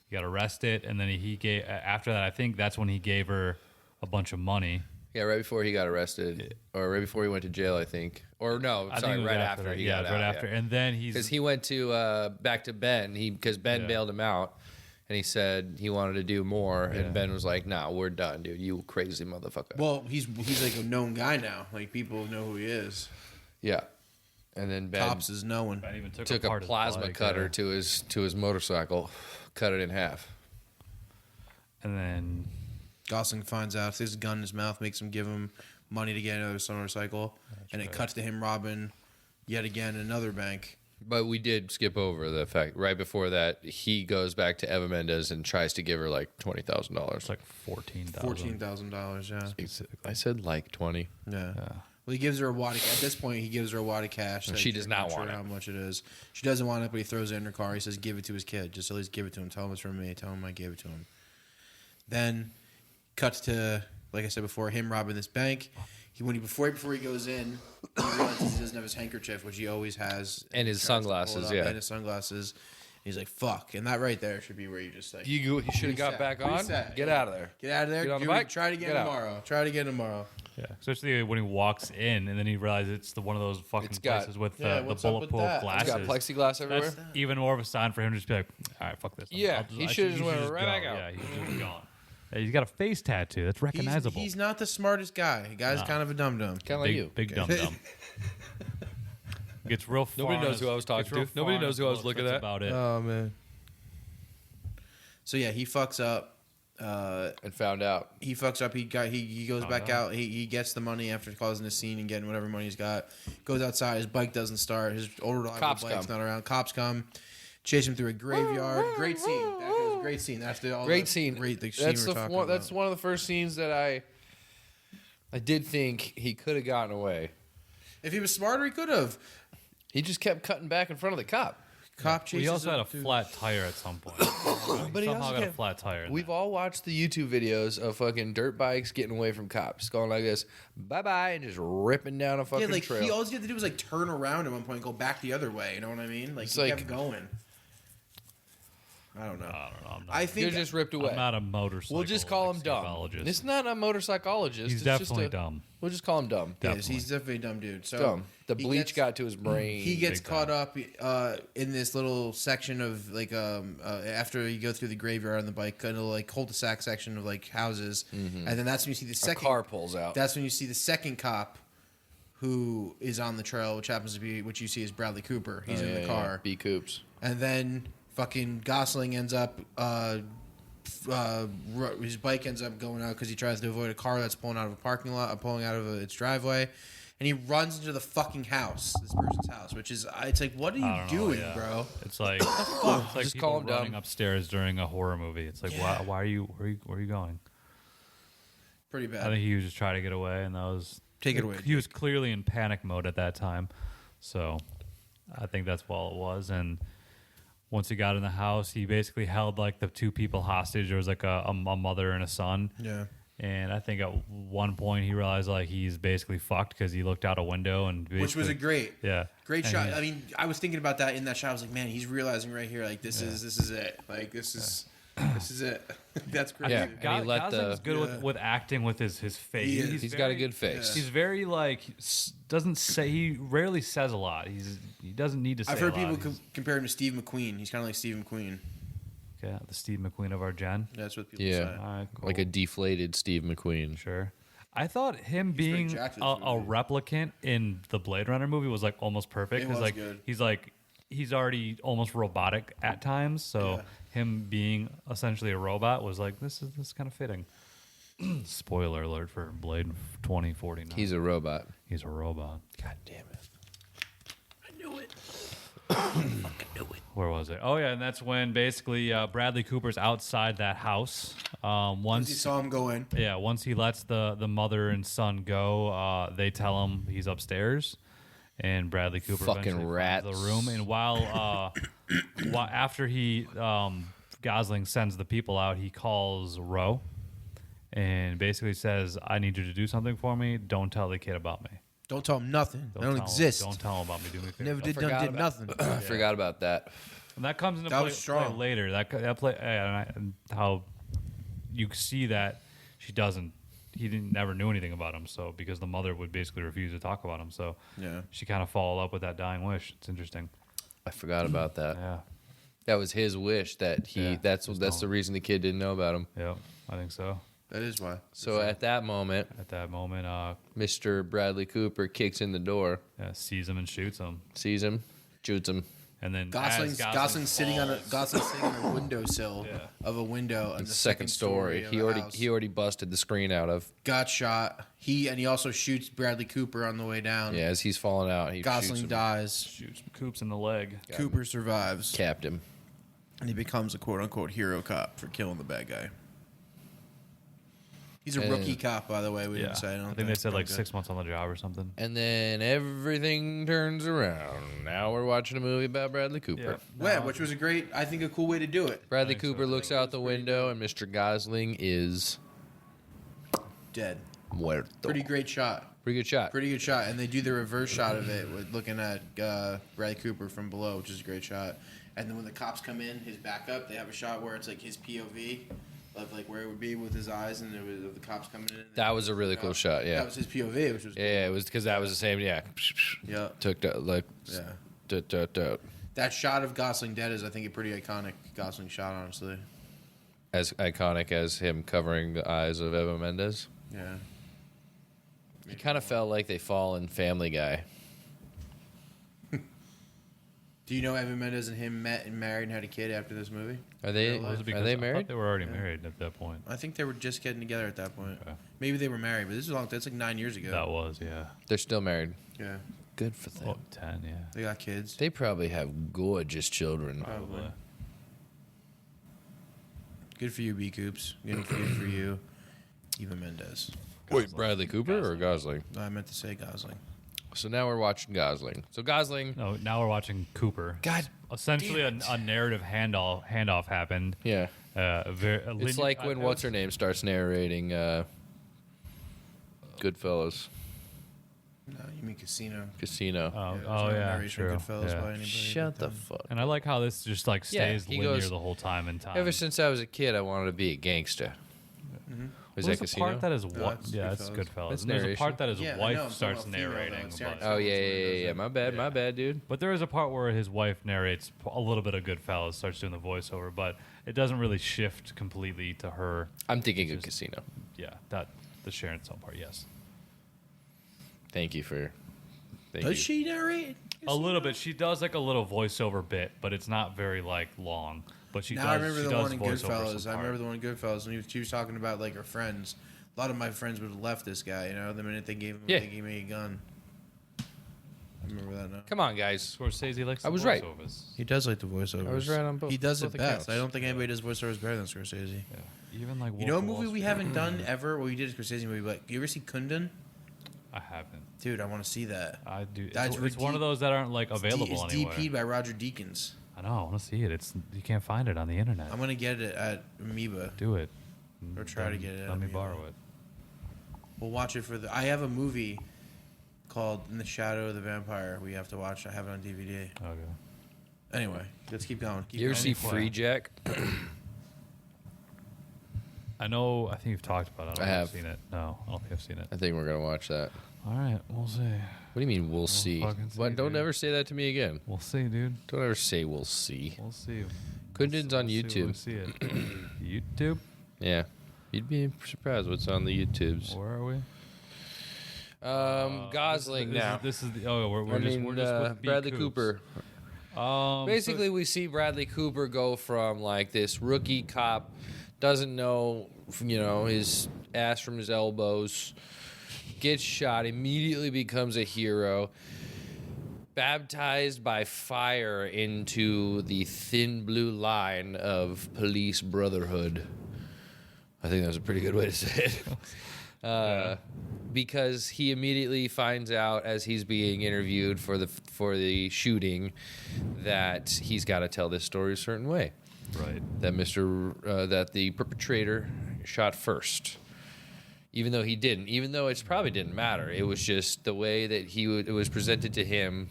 He got arrested, and then he gave. After that, I think that's when he gave her a bunch of money. Yeah, right before he got arrested, or right before he went to jail, I think. Or no, I think sorry, it was right after that. he yeah, got right out. after, and then he's Because he went to back to Ben. Because Ben Yeah. bailed him out, and he said he wanted to do more, Yeah. and Ben was like, "Nah, we're done, dude. You crazy motherfucker." Well, he's like a known guy now. Like, people know who he is. Yeah, and then Ben Cops is known. Ben even took apart a his plasma bike, cutter yeah. to his motorcycle, cut it in half. and then Gosling finds out, sees a gun in his mouth, makes him give him money to get another motorcycle, and it right. cuts to him robbing yet again another bank. But we did skip over the fact right before that he goes back to Eva Mendes and tries to give her like $20,000. it's like $14,000. $14,000, yeah. I said like 20. Yeah. Well, he gives her a wad of, at this point, he gives her a wad of cash. And that she he's does not not sure want it. how much it is. She doesn't want it, but he throws it in her car. He says, give it to his kid. Just at least give it to him. Tell him it's from me. Tell him I gave it to him. Then, cuts to, like I said before, him robbing this bank. Before he goes in, he realizes he doesn't have his handkerchief, which he always has. And his he tries to pull it sunglasses, up, yeah. And his sunglasses. He's like, fuck. And that right there should be where you just like, You should have got Reset. back on. Reset. Get out of there. get out of there. Get on the Do it. bike. Try it again Get out. tomorrow. Try it again tomorrow. Yeah, especially when he walks in and then he realizes it's one of those fucking It's got- places with Yeah, the what's up with bulletproof that? It's glasses. It's got plexiglass everywhere. That's even more of a sign for him to just be like, all right, fuck this. Yeah, he should've just went right go." back out. Yeah, he should have gone. Yeah, he's got a face tattoo. That's recognizable. He's not the smartest guy. The guy's No. kind of a dum dum. Kind of like you. Big dumb dumb. Gets real far. Nobody on knows his- who I was talking gets real to. Nobody far on knows his who I was bullets. looking That's at. about it. Oh man. So yeah, he fucks up. And found out. He fucks up. He goes Found back out. out. He gets the money after causing a scene and getting whatever money he's got. Goes outside. His bike doesn't start. His older reliable Cops bike's come. not around. Cops come. Chase him through a graveyard. Great scene. That was a great scene. That's Great scene. Great scene That's we're the talking one. about. That's one of the first scenes that I did think he could have gotten away. If he was smarter, he could have. He just kept cutting back in front of the cop. Cop chases He also him had a through- flat tire at some point. But he somehow also got a kept- flat tire. in We've there. all watched the YouTube videos of fucking dirt bikes getting away from cops, going like this, bye bye, and just ripping down a fucking Yeah, like trail. all he had to do was like turn around at one point and go back the other way. You know what I mean? Like It's he like- kept going. I don't know. I don't know. I'm not, I You're think just ripped away. I'm not a motorcycle. We'll just call him dumb. psychologist. It's not a motorcyclologist. He's it's definitely just dumb. We'll just call him dumb. Yes, Definitely. he's definitely a dumb dude. So Dumb. The he bleach gets- got to his brain. He gets Big caught time. up in this little section of like after you go through the graveyard on the bike, kind of like cul-de-sac section of like houses, and then that's when you see the a second car pulls out. That's when you see the second cop who is on the trail, which happens to be what you see is Bradley Cooper. He's in the car, B Coops. and then fucking Gosling ends up. His bike ends up going out because he tries to avoid a car that's pulling out of a parking lot, pulling out of its driveway, and he runs into the fucking house, this person's house, which is, it's like, what are I you don't know, doing, yeah. bro? It's like, it's like Just people calm down. running upstairs during a horror movie. It's like, why are you? Where are you going? Pretty I bad. think he was just trying to get away, and that was Take it away. He was clearly in panic mode at that time, so I think that's all it was. And once he got in the house, he basically held like the two people hostage. There was like a mother and a son. Yeah. And I think at one point he realized like he's basically fucked because he looked out a window and Which was a great and shot. he- I mean, I was thinking about that in that shot. I was like, man, he's realizing right here, like this is it. Like this is it. That's great. Yeah. And he let Gosling's the- good with acting with his face. He is. He's got a good face. He's very like doesn't say he rarely says a lot. He doesn't need to say. I've heard a lot. people compare him to Steve McQueen. He's kind of like Steve McQueen. Yeah, the Steve McQueen of our gen. That's what people Yeah. say. All right, cool. Like a deflated Steve McQueen. Sure. I thought him very being jacked in a this movie. replicant in the Blade Runner movie was like almost perfect. It 'cause, was like good. he's already almost robotic at times, so Yeah. him being essentially a robot was like this is kind of fitting. Spoiler alert for Blade 2049. He's a robot. He's a robot. God damn it. Where was it? Oh yeah, and that's when basically Bradley Cooper's outside that house. Once you saw him go in. Yeah, once he lets the mother and son go, they tell him he's upstairs, and Bradley Cooper Fucking eventually rats. finds the room. And while after he Gosling sends the people out, he calls Roe, and basically says, "I need you to do something for me. Don't tell the kid about me. Don't tell him nothing. I don't tell exist. Don't tell him about me. Do me a favor." Never did, forgot done, did about- nothing. I forgot about that. And that comes into That play, was strong. play later. That play and how you see that she doesn't. He never knew anything about him. So because the mother would basically refuse to talk about him, so Yeah. she kind of followed up with that dying wish. It's interesting. I forgot about that. Yeah, That was his wish that he. Yeah, that's just the don't. reason the kid didn't know about him. yeah, I think so. That is why. So at that moment, At that moment, Mr. Bradley Cooper kicks in the door, sees him and shoots him, sees him, shoots him. and then Gosling's as Gosling sitting on a falls- Gosling's sitting on a windowsill Yeah. of a window on the Second story. of He the already house. he already busted the screen out of. got shot. He also shoots Bradley Cooper on the way down. Yeah, as he's falling out, he shoots Gosling him, dies. shoots Coops in the leg. Cooper survives, capped him. and he becomes a quote unquote hero cop for killing the bad guy. He's a And- rookie cop, by the way. We Yeah, didn't say. I, don't I think they said like Okay. 6 months on the job or something. And then everything turns around. Now we're watching a movie about Bradley Cooper. Yeah, which was a cool way to do it. Bradley think so, Cooper too. looks out the window, and Mr. Gosling is Dead. muerto. Pretty great shot. Pretty good shot. Pretty good shot. And they do the reverse shot of it with looking at Bradley Cooper from below, which is a great shot. And then when the cops come in, his backup, they have a shot where it's like his POV of like where it would be with his eyes, and it was of the cops coming in. That was a really cool shot, yeah. That was his POV, which was Yeah, it was because that was the same. Yeah, yeah, took that like. yeah. That shot of Gosling dead is, I think, a pretty iconic Gosling shot, honestly. As iconic as him covering the eyes of Eva Mendes. Yeah. He kind of felt like they fall in Family Guy. Do you know Evan Mendes and him met and married and had a kid after this movie? Are they? Real life. Was it Are because they I thought married? they were already married at that point. I think they were just getting together at that point. Okay. Maybe they were married, but this is long. That's like 9 years ago. That was, yeah. They're still married. Yeah, Good for them. Oh, 10, yeah. they got kids. They probably have gorgeous children. Probably. Good for you, B Coops. Good for you, Eva Mendes. Wait, Bradley Cooper or Gosling? No, I meant to say Gosling. So now we're watching Gosling. So Gosling, No, now we're watching Cooper. God Essentially, a narrative handoff happened. yeah. It's It's like when what's her name starts narrating Goodfellas, No, you mean Casino. Casino. Oh, there's oh no yeah, narration true. of Goodfellas Yeah. by anybody Shut but the them. fuck. And I like how this just like Yeah, stays he linear goes- the whole time in time. Ever since I was a kid, I wanted to be a gangster. Was There's that a Casino? part that his No, wife, that's yeah, it's Goodfellas. Goodfellas. That's And there's a narration. part that his Yeah, I know, wife I'm talking starts about female, though. narrating. It's About, Oh yeah. My bad, Yeah. dude. but there is a part where his wife narrates a little bit of Goodfellas, starts doing the voiceover, but it doesn't really shift completely to her. I'm thinking of Casino. Yeah, that the Sharon Stone part, yes. Thank you for. Thank Does you. she narrate? A little bit. She does like a little voiceover bit, but it's not very like long. But she Now does. I remember she the does one in voice over Goodfellas. some I remember part. the one in Goodfellas when she was talking about like her friends. A lot of my friends would have left this guy, you know, the minute they gave him Yeah. they gave me a gun. remember that now. Come on, guys. Scorsese likes. I the was right. voiceovers. He does like the voiceovers. I was right on both. He does it both best. accounts. I don't think anybody does voiceovers better than Scorsese. Yeah. Even like You know a Wolf of movie Wall we Street. haven't done ever? Well, we did a Scorsese movie, but you ever see Kundun? I haven't. Dude, I want to see that. I do. That's It's one of those that aren't like available It's anywhere. DP'd by Roger Deakins. I know. I want to see it. It's you can't find it on the internet. I'm going to get it at Amoeba. Do it. Or try to get it. Let me Amoeba. borrow it. We'll watch it for the... I have a movie called In the Shadow of the Vampire we have to watch. I have it on DVD. Okay. Anyway, let's keep going. Keep You ever going. see Free Jack? I know. I think you've talked about it. I don't think have. I've seen it. No, I don't think I've seen it. I think we're gonna watch that. All right, we'll see. What do you mean we'll see? fucking see, What? Don't dude. ever say that to me again. We'll see, dude. Don't ever say we'll see. We'll see. Kundun's on We'll see when YouTube. we see it. YouTube? Yeah, you'd be surprised what's on the YouTubes. Where are we? Gosling now. This is the. Oh, we're I just. mean, We're just with B. Bradley Coops. Cooper. Basically, we see Bradley Cooper go from like this rookie cop, doesn't know, his ass from his elbows, gets shot, immediately becomes a hero, baptized by fire into the thin blue line of police brotherhood. I think that's a pretty good way to say it. Because he immediately finds out as he's being interviewed for the shooting that he's got to tell this story a certain way. Right. That that the perpetrator shot first, even though he didn't. Even though it probably didn't matter. It was just the way that it was presented to him.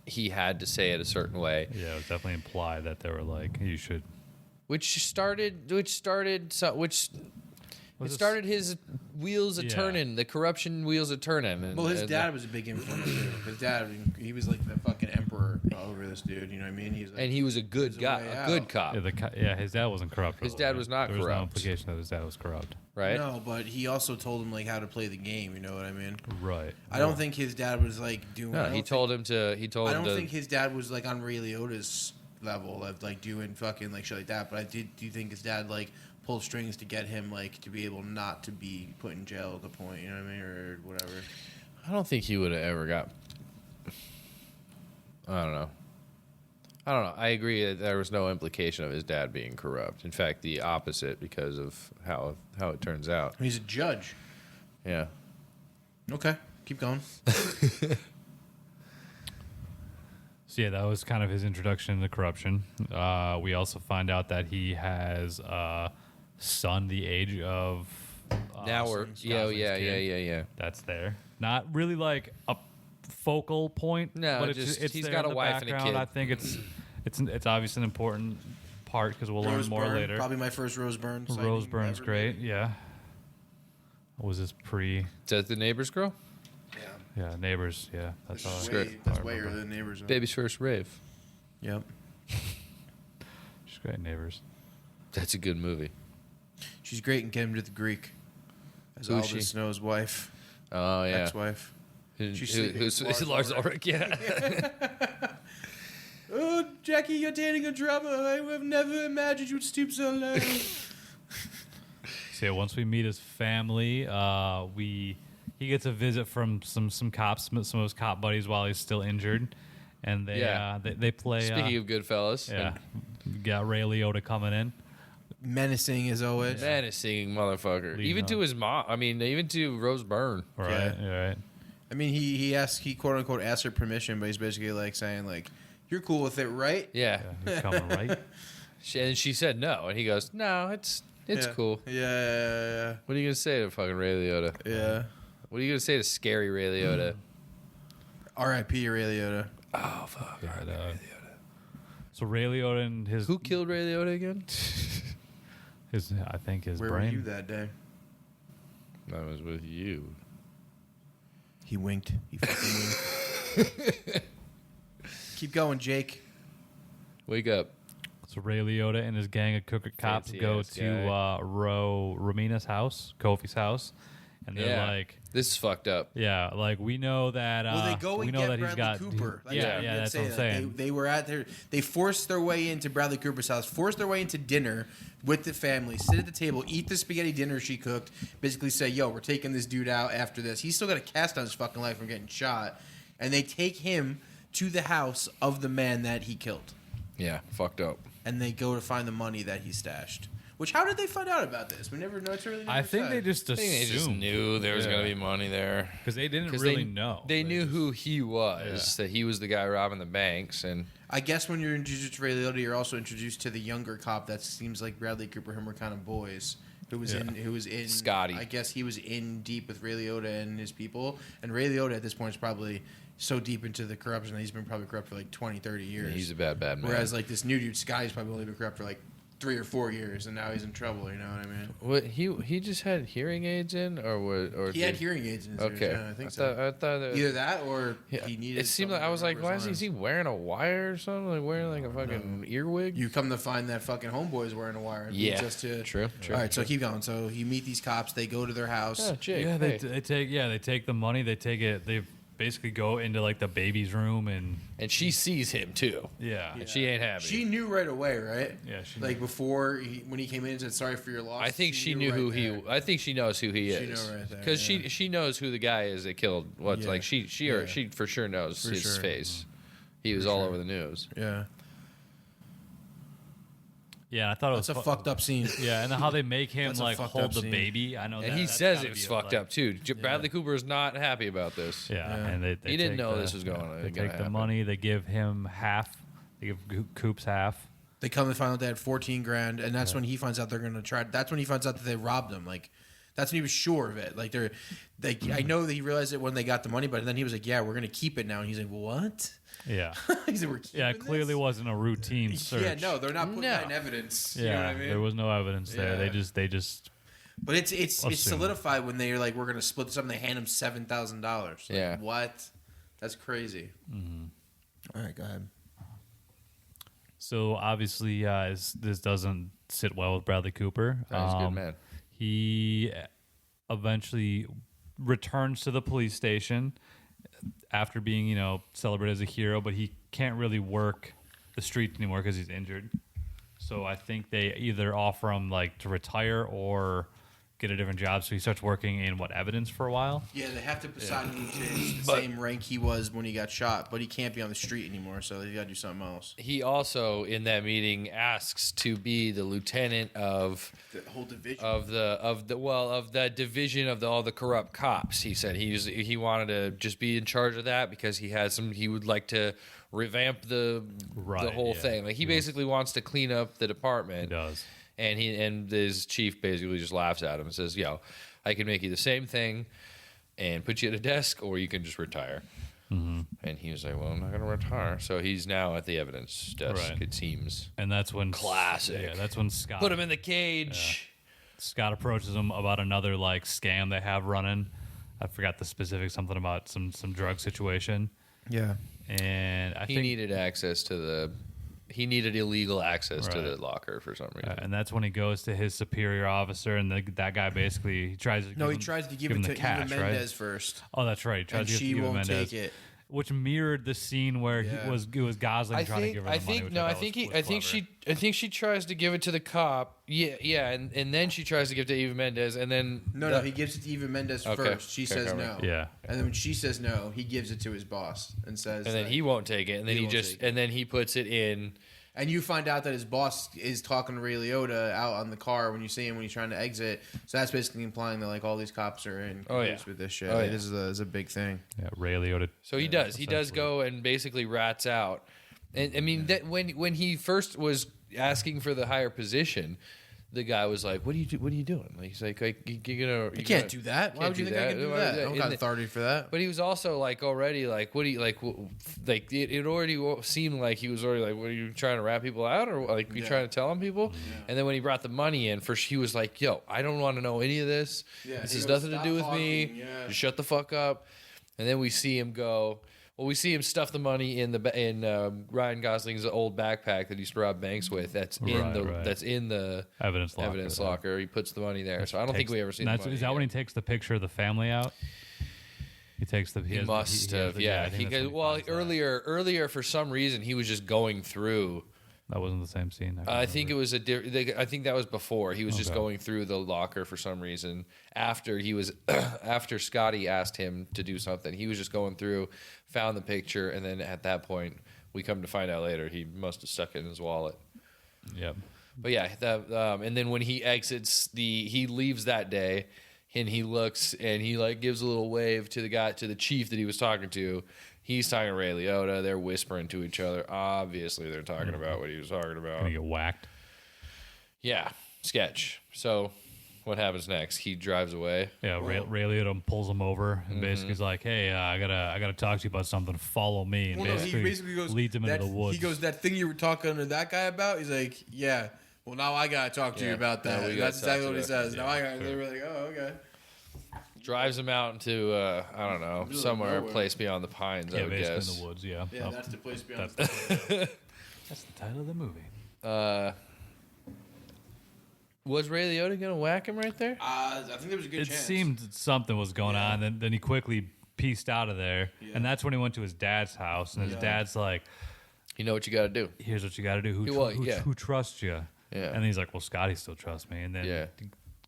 He had to say it a certain way. Yeah, it was definitely implied that they were like, you should. Which started his wheels a Yeah. turning, the corruption wheels a turning. And, Well, his dad was a big influence too. His dad, he was like the fucking emperor over this dude. You know what I mean? He's like, and he was a good There's a guy, way a out. good cop, His dad wasn't corrupt. His really, dad right? was not there was no corrupt. implication that his dad was corrupt. right? no, but he also told him like how to play the game. You know what I mean? Right. I don't think his dad was like doing. No, he told him to. I don't think his dad was like on Ray Liotta's level of like doing fucking like shit like that. But I do think his dad like pulled strings to get him like to be able not to be put in jail at the point. You know what I mean, or whatever. I don't think he would have ever got. I don't know. I agree that there was no implication of his dad being corrupt. In fact, the opposite because of how it turns out. He's a judge. Yeah. Okay, keep going. So yeah, that was kind of his introduction to corruption. We also find out that he has a son the age of. Now we're Gosling's kid. yeah. That's there. Not really like a focal point. No, but just it's he's there got in a the wife and a background. kid. I think it's obviously an important part because we'll learn Rose more Byrne, later. Probably my first Rose Byrne. sighting Rose Byrne's ever. great. Yeah. Was this pre? Is that the neighbor's girl? Yeah, Yeah, Neighbors. Yeah, that's all. that's I- way, that's I way remember. earlier than Neighbors. Baby's first rave. Yep. She's great. Neighbors. That's a good movie. She's great in Get Him to the Greek. As Who's Aldous she? Snow's wife, Oh yeah. ex-wife. She's Who's sleeping with Lars Lars Ulrich? Yeah. Oh, Jackie, you're dating a drummer. I would have never imagined you'd stoop so low. So yeah, once we meet his family, he gets a visit from some cops, some of his cop buddies while he's still injured, and they play. Speaking of Goodfellas, yeah, got Ray Liotta coming in. Menacing as always. menacing motherfucker. Leading Even up. to his mom. I mean, even to Rose Byrne. Right, right. I mean, he quote unquote asked her permission, but he's basically like saying like, "You're cool with it, right?" Yeah. Yeah, he's coming right. And she said no, and he goes, "No, it's Yeah. cool." Yeah, What are you gonna say to fucking Ray Liotta? yeah. What are you gonna say to scary Ray Liotta? R.I.P. Ray Liotta. Oh fuck. But, so Ray Liotta and his Who killed Ray Liotta again? I think his Where brain. were you that day? I was with you. He winked. He fucking winked. Keep going, Jake. Wake up. So Ray Liotta and his gang of crooked cops Fancy go ass to guy. Romina's house, Kofi's house, and they're Yeah. like, This is fucked up. yeah, like we know that. Well, they go we and know get that he's Bradley got. Cooper. Yeah, that's what I'm saying. They were at their. They forced their way into Bradley Cooper's house. Forced their way into dinner with the family. Sit at the table, eat the spaghetti dinner she cooked. Basically say, "Yo, we're taking this dude out after this. He's still got a cast on his fucking life from getting shot." and they take him to the house of the man that he killed. Yeah, fucked up. And they go to find the money that he stashed. Which, how did they find out about this? We never know. It's really. I think they just I think they just assumed knew there was going to be money there. because they didn't really know. They knew who he was, that he was the guy robbing the banks. And I guess when you're introduced to Ray Liotta, you're also introduced to the younger cop that seems like Bradley Cooper and him were kind of boys. Who was in Scotty. I guess he was in deep with Ray Liotta and his people. And Ray Liotta at this point is probably so deep into the corruption that he's been probably corrupt for like 20, 30 years. he's a bad man. Whereas like this new dude, Scotty's probably only been corrupt for like 3 or 4 years, and now he's in trouble. You know what I mean? What, he just had hearing aids in, or what? Or He had hearing aids in his ears. Okay, Yeah, I think so. I thought that, Either that or he needed. It seemed like I was like, why is he wearing a wire or something? Like wearing like a fucking earwig? You come to find that fucking homeboy's wearing a wire. Yeah, Just to, true. All right, so keep going. So you meet these cops. They go to their house. Yeah, Jake. Yeah, hey. they take the money. They take it. They basically go into like the baby's room and And she sees him too. yeah. And she ain't happy. She knew right away, right? Yeah, she like knew. before when he came in and said sorry for your loss. I think she knew right who there. he. I think she knows who he She is. knew right there, Because yeah. she knows who the guy is that killed. What's Yeah. like she Yeah. for sure knows For his sure. face. He was all over the news. Yeah, Yeah, I thought it it's was a fucked up scene. Yeah, and how they make him That's a like fucked hold up the scene. baby. I know, And that, he that's says gotta it was be, fucked like- up too. Bradley Cooper is not happy about this. Yeah, Yeah. and they He didn't take know the- this was going on. They gonna take the happen. money. They give him half. They give Coops half. They come and find out they had 14 grand, and that's when he finds out they're gonna try. That's when he finds out that they robbed him. Like, that's when he was sure of it. Like I know that he realized it when they got the money, but then he was like, "Yeah, we're gonna keep it now." And he's like, "What?" Yeah, He's like, "We're keeping yeah. It clearly this?" wasn't a routine search. Yeah, no, they're not putting No. that in evidence. Yeah, You know what I mean? there was no evidence there. Yeah. They just. But it's Assume. solidified when they're like, we're gonna split this up, and they hand him $7,000. Yeah. What? That's crazy. Mm-hmm. All right, go ahead. So obviously, this doesn't sit well with Bradley Cooper. He's a good man. He eventually returns to the police station after being, celebrated as a hero, but he can't really work the streets anymore because he's injured. So I think they either offer him like to retire or get a different job. So he starts working in evidence for a while. Yeah, they have to assign him to the same rank he was when he got shot, but he can't be on the street anymore, so they got to do something else. He also in that meeting asks to be the lieutenant of The whole division. of that division of all the corrupt cops. He said he wanted to just be in charge of that because he would like to revamp the whole yeah. thing. Like he basically wants to clean up the department. He does. And his chief basically just laughs at him and says, "Yo, I can make you the same thing and put you at a desk, or you can just retire." Mm-hmm. And he was like, "Well, I'm not going to retire." So he's now at the evidence desk. Right. It seems. And that's when Classic. Yeah, that's when Scott Put him in the cage. Scott approaches him about another like scam they have running. I forgot the specifics, something about some drug situation. Yeah. And I He think needed access to the. He needed illegal access to Right. the locker for some reason. and that's when he goes to his superior officer, and that guy basically tries to No, he tries to give it him to the cash, Eva right? Mendes first, Oh, that's right. He tries and to give she it to Eva won't Mendes, take it. which mirrored the scene where Yeah. it was Gosling trying to give her the money. Which I think she tries to give it to the cop. Yeah, and then she tries to give it to Eva Mendes, and then No, he gives it to Eva Mendes Okay. first. She Okay, says okay. no. Yeah. And then when she says no, he gives it to his boss and says. and then that- he won't take it, and then He he won't just take it. and then he puts it in. And you find out that his boss is talking to Ray Liotta out on the car when you see him when he's trying to exit. So that's basically implying that like all these cops are in Oh, yeah. cahoots with this shit. Oh, Like, yeah. this is a big thing. Yeah, Ray Liotta. So he does essentially. go and basically rats out. And I mean that when he first was asking for the higher position, the guy was like, "What are you doing?" Like, he's like you You can't do that. Why can't would you do think I that. can do Why that? would I don't and got the- authority for that. But he was also like already like, what do you like it already seemed like he was already like, what are you trying to rat people out, or like you Yeah. trying to tell them people? And then when he brought the money in, first he was like, "Yo, I don't want to know any of this. Yeah, This he has goes, nothing to "Stop do with talking." me. Yeah. Just shut the fuck up." And then we see him go. Well, we see him stuff the money in Ryan Gosling's old backpack that he used to rob banks with. That's in the Evidence locker. evidence locker. He puts the money there. So I don't think we ever see the money. Is that when he takes the picture of the family out? He takes the. He must have, yeah. I think that's when he Well, finds that. earlier for some reason he was just going through That wasn't the same scene. I think it was I think that was before. He was just Okay. going through the locker for some reason. After he was, after Scotty asked him to do something, he was just going through, found the picture, and then at that point, we come to find out later he must have stuck it in his wallet. Yep. But yeah, and then when he exits he leaves that day, and he looks and he like gives a little wave to the chief that he was talking to. He's talking to Ray Liotta. They're whispering to each other. Obviously, they're talking about what he was talking about. Gonna get whacked. Yeah, sketch. So, what happens next? He drives away. Yeah, Ray Liotta pulls him over and basically is like, "Hey, I gotta talk to you about something. Follow me." And Well, no, he basically goes, leads him into the woods. He goes, "That thing you were talking to that guy about?" He's like, "Yeah. Well, now I gotta talk to you about Now that." we gotta That's exactly talk what he to you. says. Now I got. They were like, "Oh, okay." Drives him out into I don't know, Middle of somewhere, a nowhere. place beyond the pines. I yeah, would basically guess. in the woods. Yeah. Yeah, Oh, that's the place beyond. that's the title of the movie. Was Ray Liotta gonna whack him right there? I think there was a good It chance. seemed something was going on. Then he quickly pieced out of there, Yeah. and that's when he went to his dad's house. And his Yeah. dad's like, You know what you got to do. "Here's what you got to do. Yeah. Who trusts you?" Yeah. And he's like, "Well, Scotty still trusts me." And then Yeah.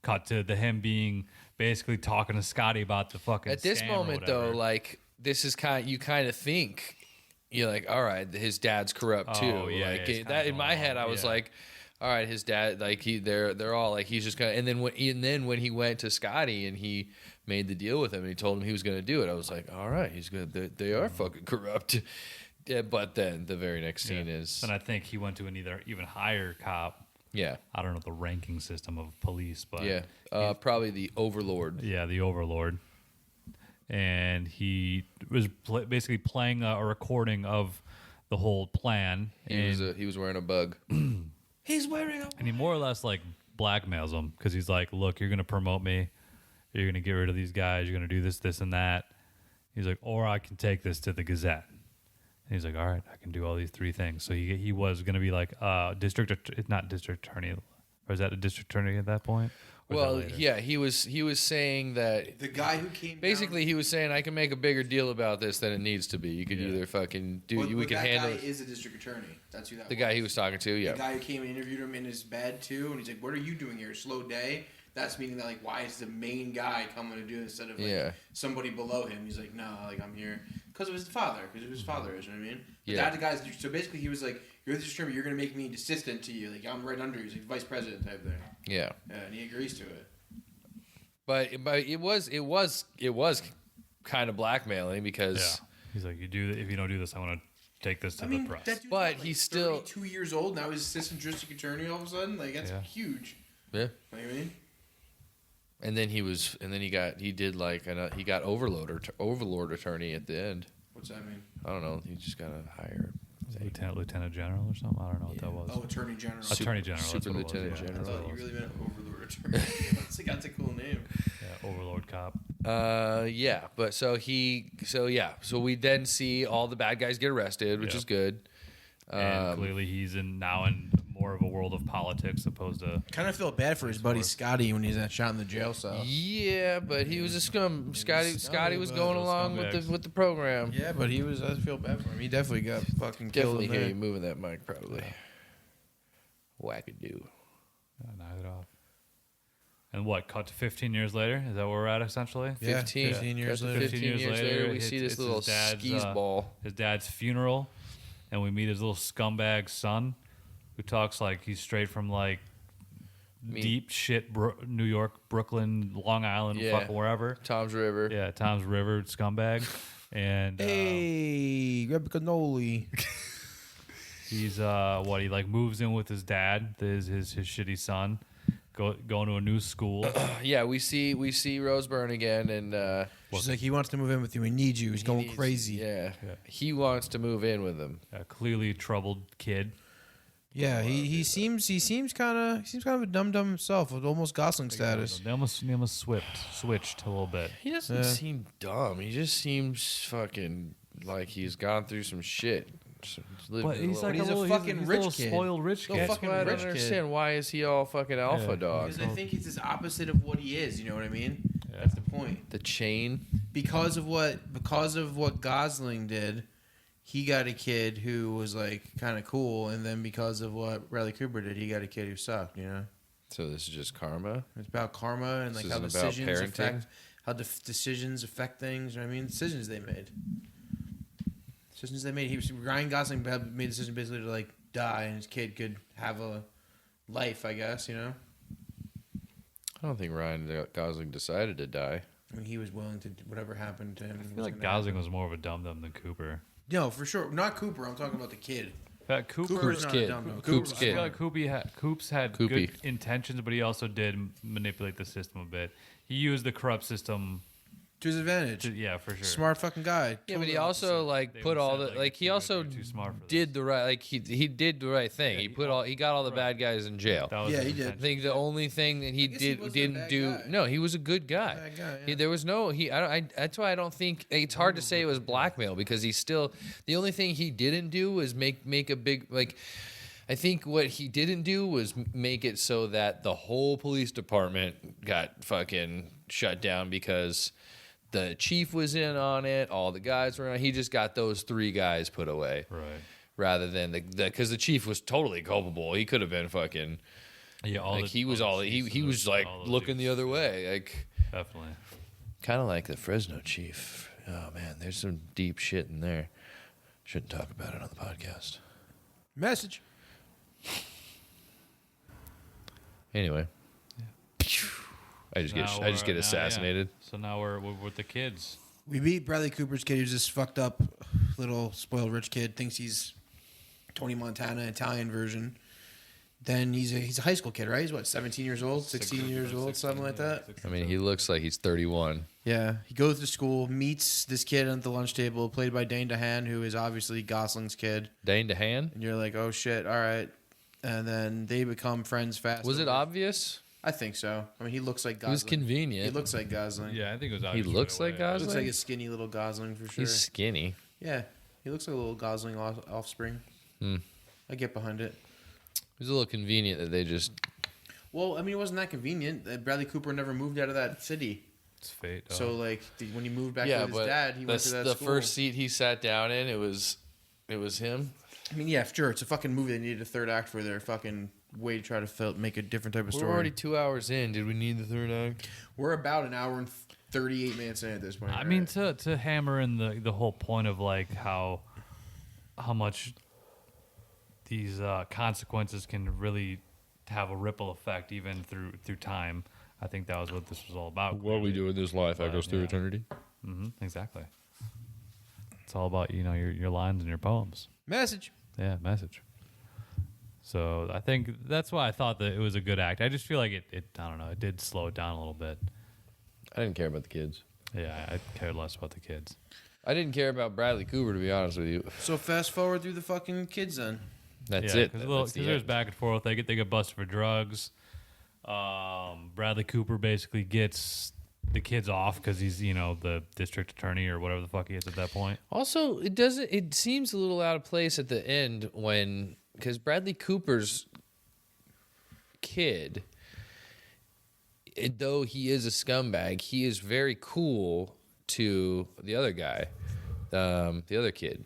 cut to him being basically talking to Scotty about the fucking. At this scam or moment, though, whatever. like this is you kind of think you're like, all right, his dad's corrupt too. Oh, yeah, like yeah, it's that kinda in my going head, on, I was yeah. like, all right, his dad, like they're all like he's just gonna. And then when he went to Scotty and he made the deal with him and he told him he was gonna do it, I was like, all right, he's good. They are fucking corrupt. Yeah, but then the very next scene is And I think he went to an even higher cop. yeah, I don't know the ranking system of police, but yeah, probably the Overlord. yeah, the Overlord. And he was basically playing a recording of the whole plan. He was wearing a bug. He's wearing a. And he more or less like blackmails him because he's like, "Look, you're gonna promote me. You're gonna get rid of these guys. You're gonna do this, this, and that." He's like, "Or I can take this to the Gazette." And he's like, "All right, I can do all these three things." So he was gonna be like not district attorney, or is that a district attorney at that point? Or is that Well, later? yeah, he was saying that The guy who came. basically he was saying I can make a bigger deal about this than it needs to be. You could Yeah. either fucking do Well, we can that handle guy it. is a district attorney. That's who that. The guy he was talking to, yeah. The guy who came and interviewed him in his bed too, and he's like, "What are you doing here? Slow day." That's meaning that like, why is the main guy coming to do it instead of like Yeah. somebody below him? He's like, "No, like I'm here because of his father, because of his father is." You know what I mean? But Yeah. that the guy's so basically he was like, "You're the district attorney. You're gonna make me assistant to you. Like I'm right under you. He's like vice president type thing." Yeah. Yeah, and he agrees to it. But it was kind of blackmailing Yeah. because He's like, if you don't do this, I want to take this to I the mean, press. that dude's But what, like, he's still- 32 years old now. He's assistant district attorney all of a sudden. Like that's Yeah. huge. yeah. You know what I mean? And then he got overlord attorney at the end. What's that mean? I don't know. He just got a higher Lieutenant general or something. I don't know what that was. Oh, attorney general. Attorney general. that's Super what it was, Lieutenant yeah. General. I That's what thought it you was. really meant overlord attorney. That's a cool name. Yeah, Overlord cop. Yeah, but so we then see all the bad guys get arrested, which Yeah. is good. And clearly he's now in more of a world of politics opposed to. Kind of feel bad for his buddy Scotty when he's shot in the jail cell. Yeah, but he was a scum. Scotty was but going those along scumbags. with the program. Yeah, but he was. I feel bad for him. He definitely got fucking killed. Definitely in hear there. you moving that mic, probably. Wackadoo. Knock it off. And what? Cut to 15 years later? Is that where we're at essentially? Yeah, 15, 15 years Cut to later. 15 years later, we see this it's little his dad's, skis ball. His dad's funeral, and we meet his little scumbag son, who talks like he's straight from like deep shit New York, Brooklyn, Long Island, Yeah. fucking wherever. Tom's River. Yeah, Tom's River scumbag, and Hey, grab a cannoli. he's he like moves in with his dad, his shitty son, going to a new school. Yeah, we see Rose Byrne again, and She's like, he wants to move in with you. He needs you. He's going needs- crazy. Yeah. He wants to move in with him. A clearly troubled kid. Yeah, he seems kind of a dum dum himself with almost Gosling status. They almost switched a little bit. He doesn't seem dumb. He just seems fucking like he's gone through some shit. But he's like He's a little, fucking he's rich a little kid. spoiled rich Little kid. fucking I don't rich kid. understand why is he all fucking alpha dog. Because I think he's this opposite of what he is. You know what I mean? That's the point. The chain. Because of what Gosling did, he got a kid who was like kind of cool, and then because of what Bradley Cooper did, he got a kid who sucked. You know. So this is just karma. It's about karma and This like how isn't about decisions parenting? affect decisions affect things. You know what I mean, decisions they made. Decisions they made. Ryan Gosling made a decision basically to like die, and his kid could have a life. I guess you know. I don't think Ryan Gosling decided to die. I mean, he was willing to whatever happened to him. I feel like Gosling was more of a dum-dum than Cooper. No, for sure, not Cooper. I'm talking about the kid. Cooper's not kid. a dumb. Coop's I kid. feel like Coops had Coopy. good intentions, but he also did manipulate the system a bit. He used the corrupt system. To his advantage. Yeah, for sure. Smart fucking guy. Yeah, but he Totally also like They put would all say, the like, like he you're also too smart for did this. the right like he did the right thing. Yeah, he got all the bad guys in jail. That was Yeah, his he did. I intention. think the only thing that he guess he wasn't a didn't bad do guy. no, he was a good guy. Bad guy, He, yeah. there was no he I that's why I don't think it's hard to say it was blackmail because he still the only thing he didn't do was make a big like I think what he didn't do was make it so that the whole police department got fucking shut down because the chief was in on it, all the guys were on it. He just got those 3 guys put away. Right. Rather than because the chief was totally culpable. He could have been fucking Yeah, like he was like looking the other way. Like Definitely. kind of like the Fresno chief. Oh man, there's some deep shit in there. Shouldn't talk about it on the podcast. Message. Anyway. I just get assassinated. So now we're with the kids. We beat Bradley Cooper's kid. He's this fucked up little spoiled rich kid. Thinks he's Tony Montana, Italian version. Then he's a high school kid, right? He's what, 17 years old, 16 years old, something like that. I mean, he looks like he's 31. Yeah, he goes to school, meets this kid at the lunch table, played by Dane DeHaan, who is obviously Gosling's kid. Dane DeHaan? And you're like, oh shit, all right. And then they become friends fast. Was it obvious? I think so. I mean, he looks like It Gosling. was convenient. He looks like Gosling. Yeah, I think it was. He obvious looks right like away. Gosling? Looks like a skinny little Gosling for sure. He's skinny. Yeah, he looks like a little Gosling offspring. I get behind it. It was a little convenient that they just... Well, I mean, it wasn't that convenient. Bradley Cooper never moved out of that city. It's fate. So, like, when he moved back yeah, with his but dad, he went to that the school. first seat he sat down in, it was him. I mean, yeah, sure. It's a fucking movie. They needed a third act for their fucking way to try to make a different type of We're story. already 2 hours in. Did we need the third act? We're about an hour and 38 minutes in at this point. I right? mean, to hammer in the whole point of like how much these consequences can really have a ripple effect even through time. I think that was what this was all about. What we do in this life But, echoes through yeah. eternity. Exactly. It's all about your lines and your poems. Message. Yeah, message. So I think that's why I thought that it was a good act. I just feel like it I don't know, it did slow it down a little bit. I didn't care about the kids. Yeah, I cared less about the kids. I didn't care about Bradley Cooper, to be honest with you. So fast forward through the fucking kids then. That's Yeah, it. Because there's back and forth. They get busted for drugs. Bradley Cooper basically gets the kids off because he's the district attorney or whatever the fuck he is at that point. Also, it seems a little out of place at the end because Bradley Cooper's kid, though he is a scumbag, he is very cool to the other guy, the other kid.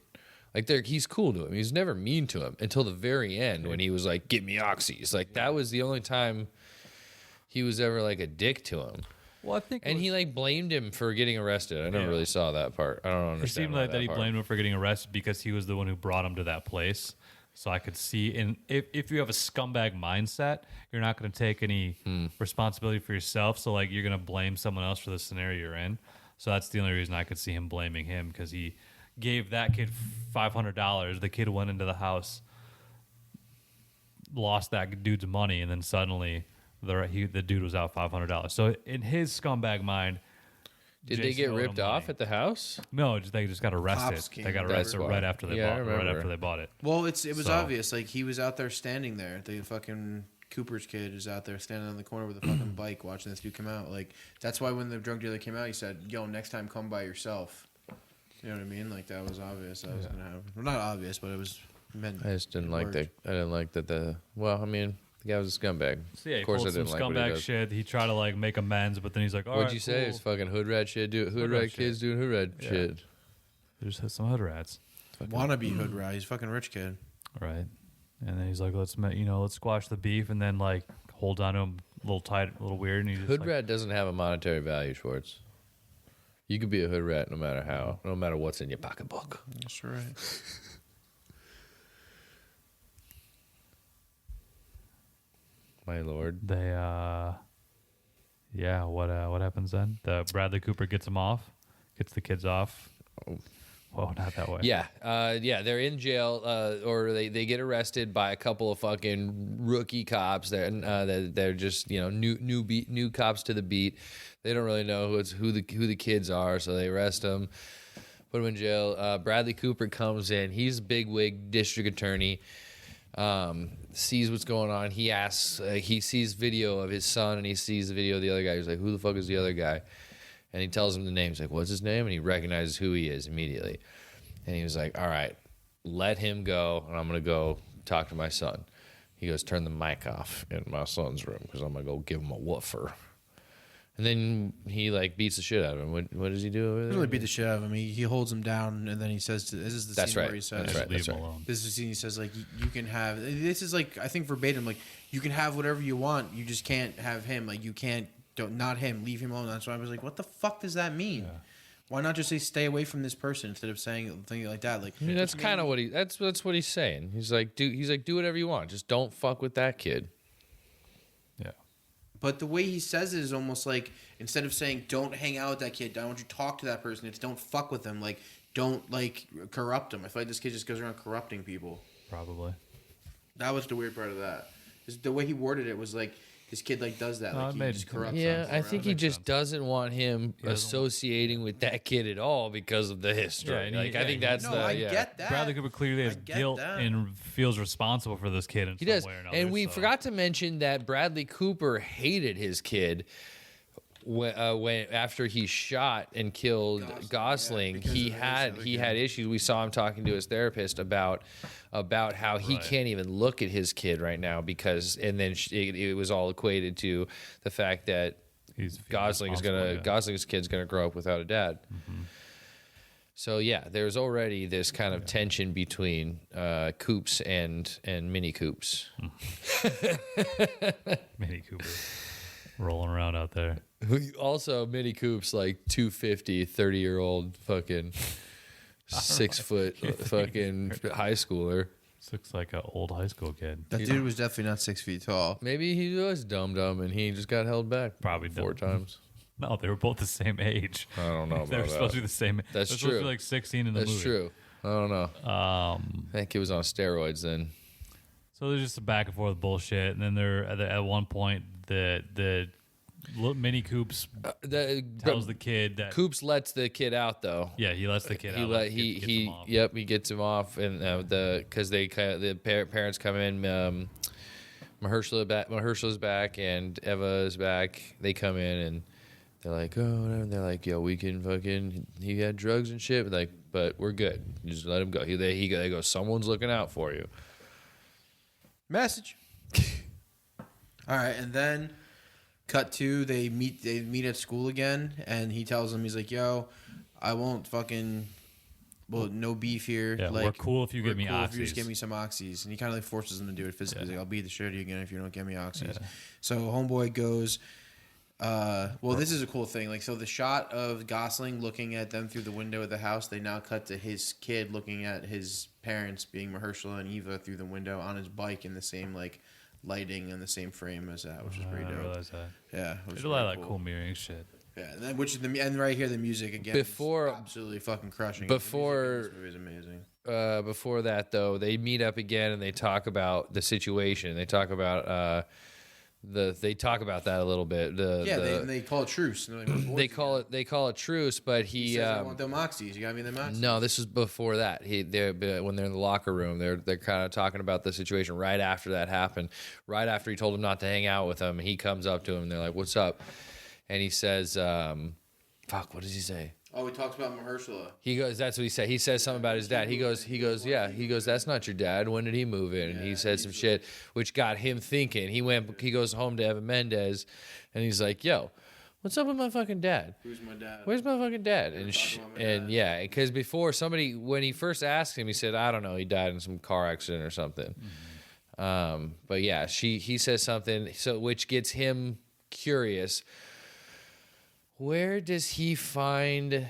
Like he's cool to him. He's never mean to him until the very end when he was like, "Get me oxys." Like that was the only time he was ever like a dick to him. Well, I think, And he like blamed him for getting arrested. I never really saw that part. I don't it understand. seemed why like that he part. blamed him for getting arrested because he was the one who brought him to that place. So I could see, and if you have a scumbag mindset, you're not going to take any responsibility for yourself. So like you're going to blame someone else for the scenario you're in. So that's the only reason I could see him blaming him because he gave that kid $500. The kid went into the house, lost that dude's money, and then suddenly the dude was out $500. So in his scumbag mind, Did they Jason get owed him ripped off money. at the house? No, they just got Cops arrested. came. They got That's arrested why. right after they Yeah, I remember. bought it. Well, it was So- obvious. Like, he was out there standing there. The fucking Cooper's kid is out there standing on the corner with a fucking bike watching this dude come out. Like, that's why when the drug dealer came out, he said, yo, next time come by yourself. You know what I mean? Like, that was obvious. That was going to happen. Well, not obvious, but it was meant. I just didn't it like worked. that. I didn't like that. Well, I mean, the guy was a scumbag. So yeah, he of course, I pulled some didn't like what he scumbag does. shit. He tried to like make amends, but then he's like, "All What'd right, you say? cool." It's fucking hood rat shit. Hood Hood rat rat kids shit. doing hood rat Yeah. shit. There's some hood rats. Wannabe hood rat. He's a fucking rich kid. Right. And then he's like, let's squash the beef, and then like holds on to him a little tight, a little weird. And he just, Hood like, rat doesn't have a monetary value, Schwartz. You could be a hood rat no matter what's in your pocketbook. That's right. My lord. They yeah, what happens then? The Bradley Cooper gets the kids off. Oh. Whoa, not that way. Yeah, they're in jail, or they get arrested by a couple of fucking rookie cops. They're just new cops to the beat. They don't really know who the kids are, so they arrest them, put them in jail. Bradley Cooper comes in. He's a bigwig district attorney. Sees what's going on. He asks. He sees video of his son, and he sees the video of the other guy. He's like, "Who the fuck is the other guy?" And he tells him the name. He's like, "What's his name?" And he recognizes who he is immediately. And he was like, "All right, let him go, and I'm going to go talk to my son." He goes, "Turn the mic off in my son's room because I'm going to go give him a woofer." And then he like beats the shit out of him. What does he do over He there? doesn't really beat the shit out of him. He holds him down, and then he says, "This is the That's scene right. where he says, That's right. Leave him alone. This is the scene he says, like, you can have. This is like, I think verbatim, like, you can have whatever you want. You just can't have him. Like, you can't. Not him. Leave him alone." That's why I was like, "What the fuck does that mean? Yeah. Why not just say stay away from this person instead of saying things like that?" Like, I mean, that's kind of what that's what he's saying. He's like, do whatever you want. Just don't fuck with that kid. Yeah. But the way he says it is almost like, instead of saying don't hang out with that kid, don't you talk to that person, it's don't fuck with them. Like, don't like corrupt him. I feel like this kid just goes around corrupting people. Probably. That was the weird part of that. The way he worded it was like, this kid like does that. No, Like, it he made just sense. corrupts. Yeah, people I think around. he just doesn't want him doesn't- associating with that kid at all because of the history. Yeah, and like, I think he- that's No, the I yeah. get that. Bradley Cooper clearly has I get guilt that. and feels responsible for this kid in He some does. way or another. And we so- forgot to mention that Bradley Cooper hated his kid when after he shot and killed Gosling. yeah, because he of this had other he guy. had issues. We saw him talking to his therapist about how he Right. can't even look at his kid right now because, and then it was all equated to the fact that He's Gosling's kid's gonna grow up without a dad. So yeah, there's already this kind of tension between Coops and Mini Coops. Mini Cooper rolling around out there. Also, Mini Coops like 250, 30-year-old fucking 6 foot fucking high schooler. This looks like an old high school kid. That dude was definitely not 6 feet tall. Maybe he was dumb and he just got held back Probably 4 dumb. times. No, they were both the same age. I don't know They were about supposed to that. be the same. That's they're supposed to true. be like 16 in the movie. That's true. I don't know. I think he was on steroids then. So there's just a back and forth bullshit, and then they're at one point the Mini Coops tells the kid that Coops lets the kid out though. yeah, he lets the kid out. Gets him off. He gets him off, and because parents come in. Mahershala's back and Eva is back. They come in and they're like, oh, whatever. And they're like, yo, we can fucking. He had drugs and shit, but we're good. Just let him go. They go. Someone's looking out for you. Message. All right, and then cut to they meet at school again, and he tells them, he's like, yo, I won't fucking. Well, no beef here. Yeah, like, we're cool if you we're give me cool If you just oxys. give me some oxys, and he kind of like forces them to do it physically. He's Yeah. like, I'll beat the shit out of you again if you don't give me oxys. Yeah. So homeboy goes. Well, this is a cool thing. Like, so the shot of Gosling looking at them through the window of the house, they now cut to his kid looking at his parents, being Mahershala and Eva, through the window on his bike in the same like lighting and the same frame as that, which is I pretty didn't dope. realize that. Yeah, which There's is a lot of pretty like cool mirroring shit. Yeah, and then, and right here the music again. Before- is absolutely fucking crushing. before- the music in this movie is amazing. Before that, though, they meet up again and they talk about the situation. They talk about that a little bit. They call it truce. And they're like, they call it truce, but he says, I want them oxys. You got me them oxys. no, this is before that. When they're in the locker room, they're kind of talking about the situation right after that happened. Right after he told him not to hang out with him, he comes up to him and they're like, "What's up?" And he says, "Fuck, what does he say?" Oh, he talks about Mahershala. He goes, that's what he said. He says something about his dad. He goes, yeah. He goes, that's not your dad. When did he move in? And he said some shit, which got him thinking. He goes home to Evan Mendez, and he's like, yo, what's up with my fucking dad? Who's my dad? Where's my fucking dad? And talking about my and dad. yeah, because before somebody, when he first asked him, he said, I don't know, he died in some car accident or something. But yeah, he says something, so which gets him curious. Where does he find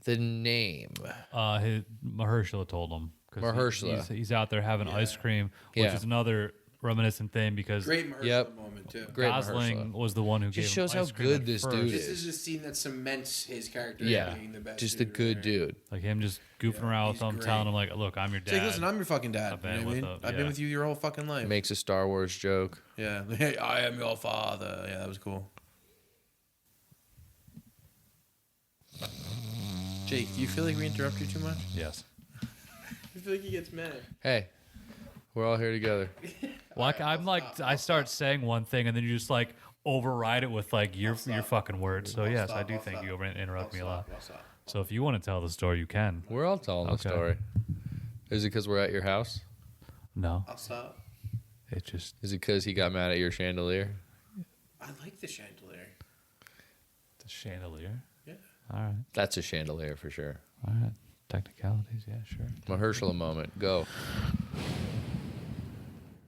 the name? Mahershala told him. 'Cause Mahershala. He's out there having ice cream, which Yeah. is another reminiscent thing because Great Mahershala Yep. moment too. Great Gosling Mahershala. was the one who Just gave shows him how ice cream good at this first. dude This is. is a scene that cements his character Yeah, as being the best. just a dude good there. dude. Like him just goofing around with he's him, great. telling him like, "Look, I'm your It's dad." like, listen, I'm your fucking dad. I've You know been what I mean? with the- I've been yeah. with you your whole fucking life. Makes a Star Wars joke. Yeah. Hey, I am your father. Yeah, that was cool. Jake, do you feel like we interrupt you too much? Yes. I feel like he gets mad. Hey, we're all here together. Like I'm like I start saying one thing and then you just like override it with like your fucking words. So yes, I do think you interrupt me a lot. So if you want to tell the story, you can. We're all telling the Okay. story. Is it because we're at your house? No, I'll stop. it just Is it because he got mad at your chandelier? I like the chandelier. the chandelier. Yeah. All right, That's a chandelier for sure. all right. Technicalities, yeah, sure. Mahershala moment. Go.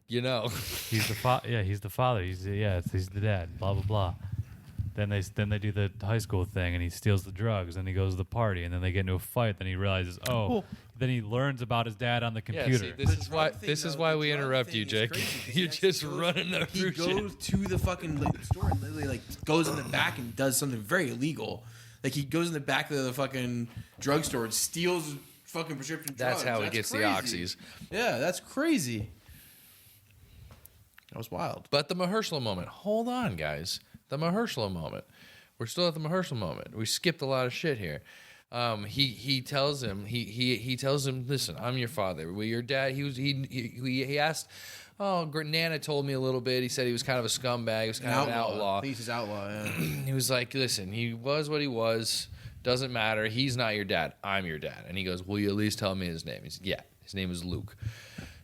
You know. He's the yeah, he's the father. He's the dad. Blah blah blah. Then they do the high school thing, and he steals the drugs, and he goes to the party, and then they get into a fight. Then he realizes, then he learns about his dad on the Yeah, computer. see, this is why drug thing, this is though, why the we drug interrupt thing you, is Jake. crazy 'cause You're he just goes- running up He through goes shit. to the fucking store and literally like goes in the back and does something very illegal. Like he goes in the back of the fucking drugstore and steals fucking prescription drugs. That's how he gets the crazy. oxys. Yeah, that's crazy. That was wild. But the Mahershala moment. Hold on, guys. The Mahershala moment. We're still at the Mahershala moment. We skipped a lot of shit here. He tells him he tells him, listen, I'm your father. Well, your dad. He asked. Oh, Nana told me a little bit. He said he was kind of a scumbag. He was kind of an outlaw. I think he's outlaw. Yeah. He was like, listen, he was what he was. Doesn't matter. He's not your dad. I'm your dad. And he goes, will you at least tell me his name? He said, yeah. His name is Luke.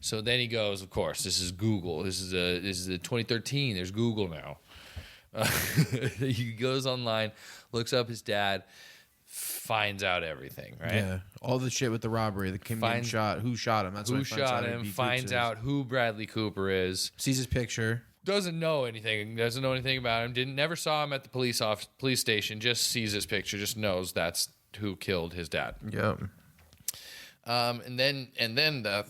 So then he goes, of course, this is Google. This is a 2013. There's Google now. He goes online, looks up his dad, finds out everything, right? Yeah, all the shit with the robbery, the Kim getting shot, who shot him? That's Who what he finds shot out him? who Finds Coops is. out who Bradley Cooper is. Sees his picture. Doesn't know anything. Doesn't know anything about him. Never saw him at the police station. Just sees his picture. Just knows that's who killed his dad. Yep. And then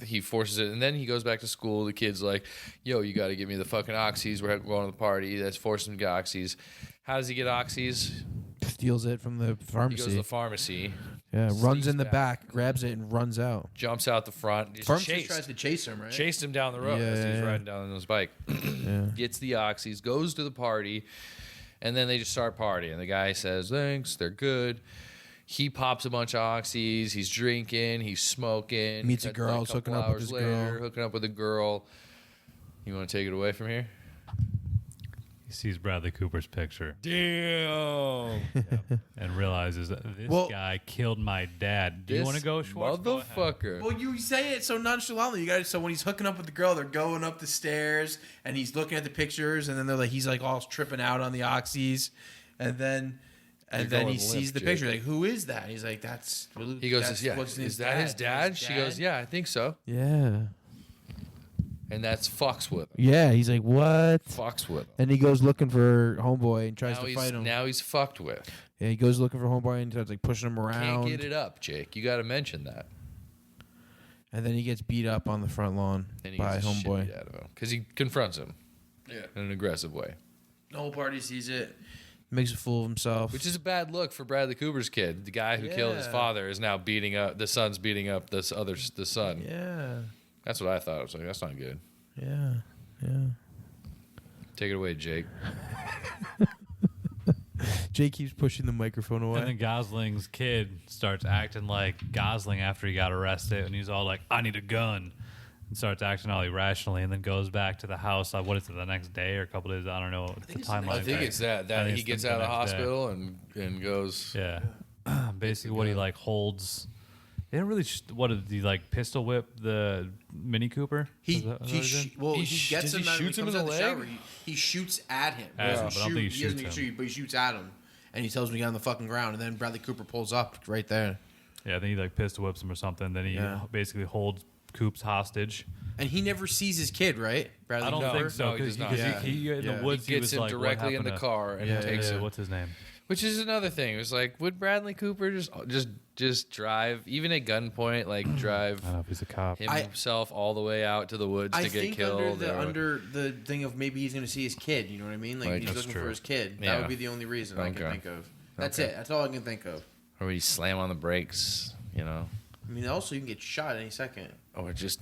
he forces it, and then he goes back to school. The kid's like, "Yo, you got to give me the fucking oxys. We're going to the party." That's forcing him to get oxys. How does he get oxys? Steals it from the He goes to pharmacy. the pharmacy, Yeah, runs sneaks in the back. back, grabs it, and runs out. jumps out the front, just Pharmacist tries to chase him, right? chased him down the road as he was Yeah. riding down on his bike. Yeah. Gets the oxys, goes to the party, and then they just start partying. The guy says, "Thanks, they're good." He pops a bunch of oxys. He's drinking. He's smoking. Meets a That's girl, like he's hooking couple up with hours this later, girl. Hooking up with a girl. You want to take it away from here? He sees Bradley Cooper's picture Damn. and realizes that this Well- guy killed my dad. Do you want to go, Schwartz? Go ahead. motherfucker? Well, you say it so nonchalantly. You guys. So when he's hooking up with the girl, they're going up the stairs, and he's looking at the pictures, and then they're like, he's like all tripping out on the oxys, and then he going sees limp, the Jake. picture. Like, who is that? He's like, that's. He goes, that's "Yeah, what's is that his dad?" She goes, "Yeah, I think so." Yeah. And that's fucks with him. Yeah. He's like, what? Fucks with him. And he goes looking for homeboy and tries to fight him. Now he's fucked with. Yeah, he goes looking for homeboy and starts like pushing him Can't around. get it up, Jake. You got to mention that. And then he gets beat up on the front lawn And he by gets the shit homeboy. beat out of him because he confronts him. Yeah. In an aggressive way, The whole party sees it, makes a fool of himself. which is a bad look for Bradley Cooper's kid. The guy who killed his Yeah. father is now beating up the son's beating up the son. yeah, That's what I thought. I was like, that's not good. yeah. Take it away, Jake. Jake keeps pushing the microphone And then away. Gosling's kid starts acting like Gosling after he got arrested, and he's all like, "I need a gun," and starts acting all irrationally, and then goes back to the house. What is it? The next day or a couple days? I don't know. The it's the timeline. I think there. it's that I that think he it's gets the out of the next day. hospital and goes. Yeah. Basically, what he like holds. They don't really. What did he like? Pistol whip the Mini Cooper? Is that what he did? He gets does he him. shoots him in comes the out of leg? shower, he shoots at him. At him, He but I don't doesn't think he shoot. He doesn't shoots shoot, but he shoots at him. and he tells him to get on the fucking ground, and then Bradley Cooper pulls up right there. Yeah, then he like pistol whips him or something. Then he basically holds Coops hostage. And he never sees his kid, right? Bradley I don't Cooper? think so No, he does not. because he in the woods He gets was him like, what directly in happened the to- car and takes him. What's his name? Which is another thing. It was like, would Bradley Cooper just drive, even at gunpoint, like drive I don't know if he's a cop. himself all the way out to the woods I to get think killed? under the thing of maybe he's going to see his kid. You know what I mean? Like he's That's looking true. for his kid. Yeah. That would be the only reason I can Okay. think of. That's Okay. it. That's all I can think of. Or would he slam on the brakes, I mean, also you can get shot any second. Or just,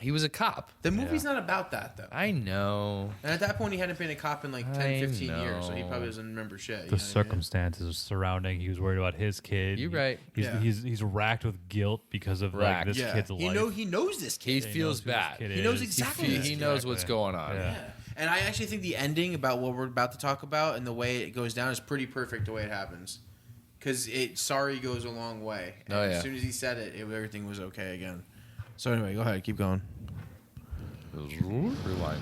he was a cop. The movie's not about that though. I know. And at that point, he hadn't been a cop in like 10, I 15 years, so he know. probably doesn't remember shit. you know The what I mean? circumstances surrounding. He was worried about his kid. You're right. He's racked with guilt because of like Racked. this Yeah. kid's life. He knows this kid. He He feels knows who this bad. kid He knows is. exactly He, this he kid. knows what's going on. Yeah. Yeah. And I actually think the ending about what we're about to talk about and the way it goes down is pretty perfect the way it happens. Because sorry goes a long way. And Oh, yeah. as soon as he said it, everything was okay again. So anyway, go ahead. Keep going. Rewind.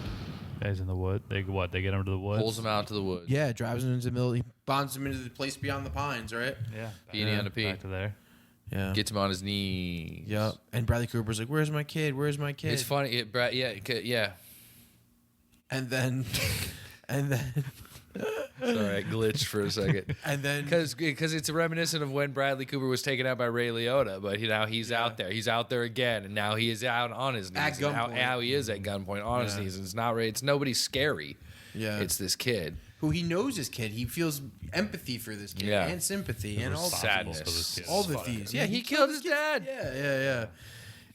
Guys in the wood. They get him to the woods. Pulls him out to the woods. Yeah, drives him into the middle. He bonds him into the place beyond the pines, right? Yeah. Peony on a pea. Back to there. Yeah. Gets him on his knees. Yep. And Bradley Cooper's like, "Where's my kid? Where's my kid?" It's funny. Yeah. And then, and then, Sorry, I glitched for a second. and then, Because it's reminiscent of when Bradley Cooper was taken out by Ray Liotta, but now he's out there. He's out there again, and now he is out on his knees. At And gunpoint. now he is at gunpoint on his Yeah. knees. And it's not Ray. It's nobody scary. yeah, It's this kid. who he knows his kid. He feels empathy for this kid Yeah. and sympathy and all Sadness. For this kid. all the things. Yeah, he killed his dad. Yeah.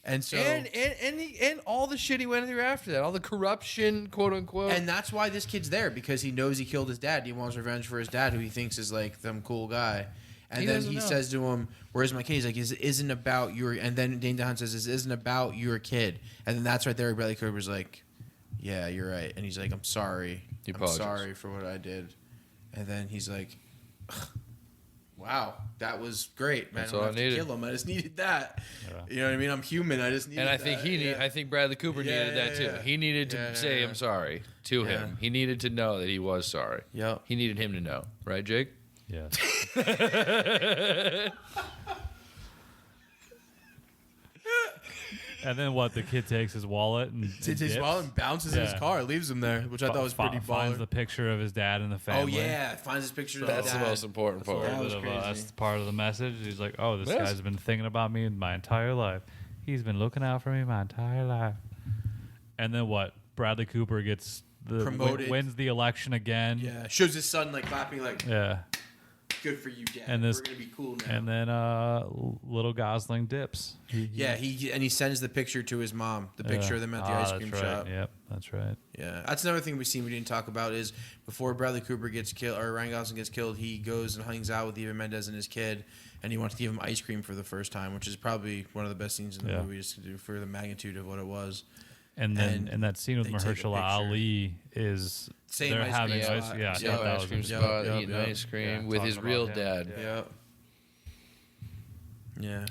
And so, And all the shit he went through after that, all the corruption, quote unquote. and that's why this kid's there, because he knows he killed his dad. He wants revenge for his dad, who he thinks is like some cool guy. And He then doesn't he know. says to him, "Where's my kid?" He's like, "It isn't about your." And then Dane DeHaan says, "This isn't about your kid." And then that's right there. Bradley Cooper's like, "Yeah, you're right." And he's like, "I'm sorry. He I'm apologizes. sorry for what I did." And then he's like, "Wow, that was great, man. That's I don't all have I needed. to kill him. I just needed that. Yeah. You know what I mean? I'm human. I just needed." And I think that. I think Bradley Cooper Yeah, needed that too. yeah. He needed to Yeah, say yeah. I'm sorry to him. Yeah. He needed to know that he was sorry. Yep. He needed him to know, right, Jake? Yeah. And then what? The kid takes his wallet and Takes his dips? wallet and bounces in his Yeah. car, leaves him there, which I thought was pretty Finds baller. the picture of his dad and the Oh family. yeah, finds his picture of That's the the dad. most important That's a part. little was bit of crazy. that's part of the message. He's like, oh, this Yes. guy's been thinking about me my entire life. He's been looking out for me my entire life. And then what? Bradley Cooper gets Promoted. wins the election again. Yeah, shows his son like clapping, like Yeah. "Good for you, dad. And this- We're gonna be cool now." And then little Gosling dips. Yeah, he sends the picture to his mom, the picture of them at the ice cream that's shop. right. Yep, that's right. Yeah, that's another thing we didn't talk about is before Bradley Cooper gets killed or Ryan Gosling gets killed, he goes and hangs out with Eva Mendes and his kid, and he wants to give him ice cream for the first time, which is probably one of the best scenes in the Yeah. movie, just to do for the magnitude of what it was. And then And that scene with they take a Mahershala picture. Ali is Same they're ice having cream ice. spot. Yeah, I Yep. thought that ice was cream interesting. spot, Yep, eating yep. ice cream Yeah, with his talking real about him. dad. Yep. Yeah.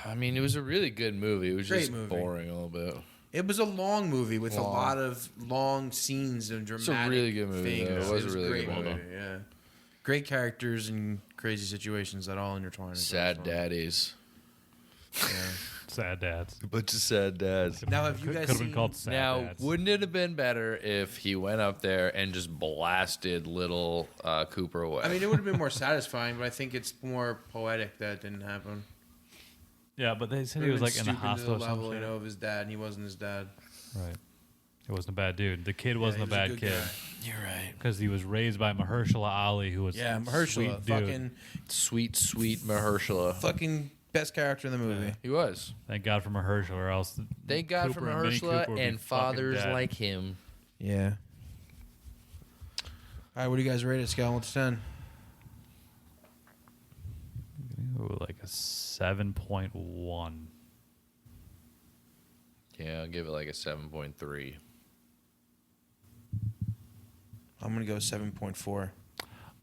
I mean, it was a really good movie. It was Great just movie. boring a little bit. It was a long movie with a Long. lot of long scenes and dramatic really good movie, things. though. It was a really great good movie. movie. Yeah. Great characters and crazy situations that all intertwine. into Sad fun. daddies. Yeah. Sad dads. A bunch of sad dads. Now, have you Could guys have seen? been called sad Now, dads. wouldn't it have been better if he went up there and just blasted little Cooper away? I mean, it would have been more satisfying, but I think it's more poetic that it didn't happen. Yeah, but they said It he would was have like been in the stooping to hospital. the or some level, shit. of his dad, and he wasn't his dad. Right. He wasn't a bad dude. The kid Yeah, wasn't he a was bad good kid guy. You're right. because he was raised by Mahershala Ali, who was Yeah, a Mahershala, sweet dude. Sweet Mahershala. fucking best character in the movie. He was. Thank God for Mahershala, or else Thank God Cooper for and Mini Mahershala Cooper would be and fucking fathers dead. like him. Yeah. All right, what do you guys rate it? Scale 1 to 10. Ooh, like a 7.1. Yeah, I'll give it like a 7.3. I'm gonna go 7.4.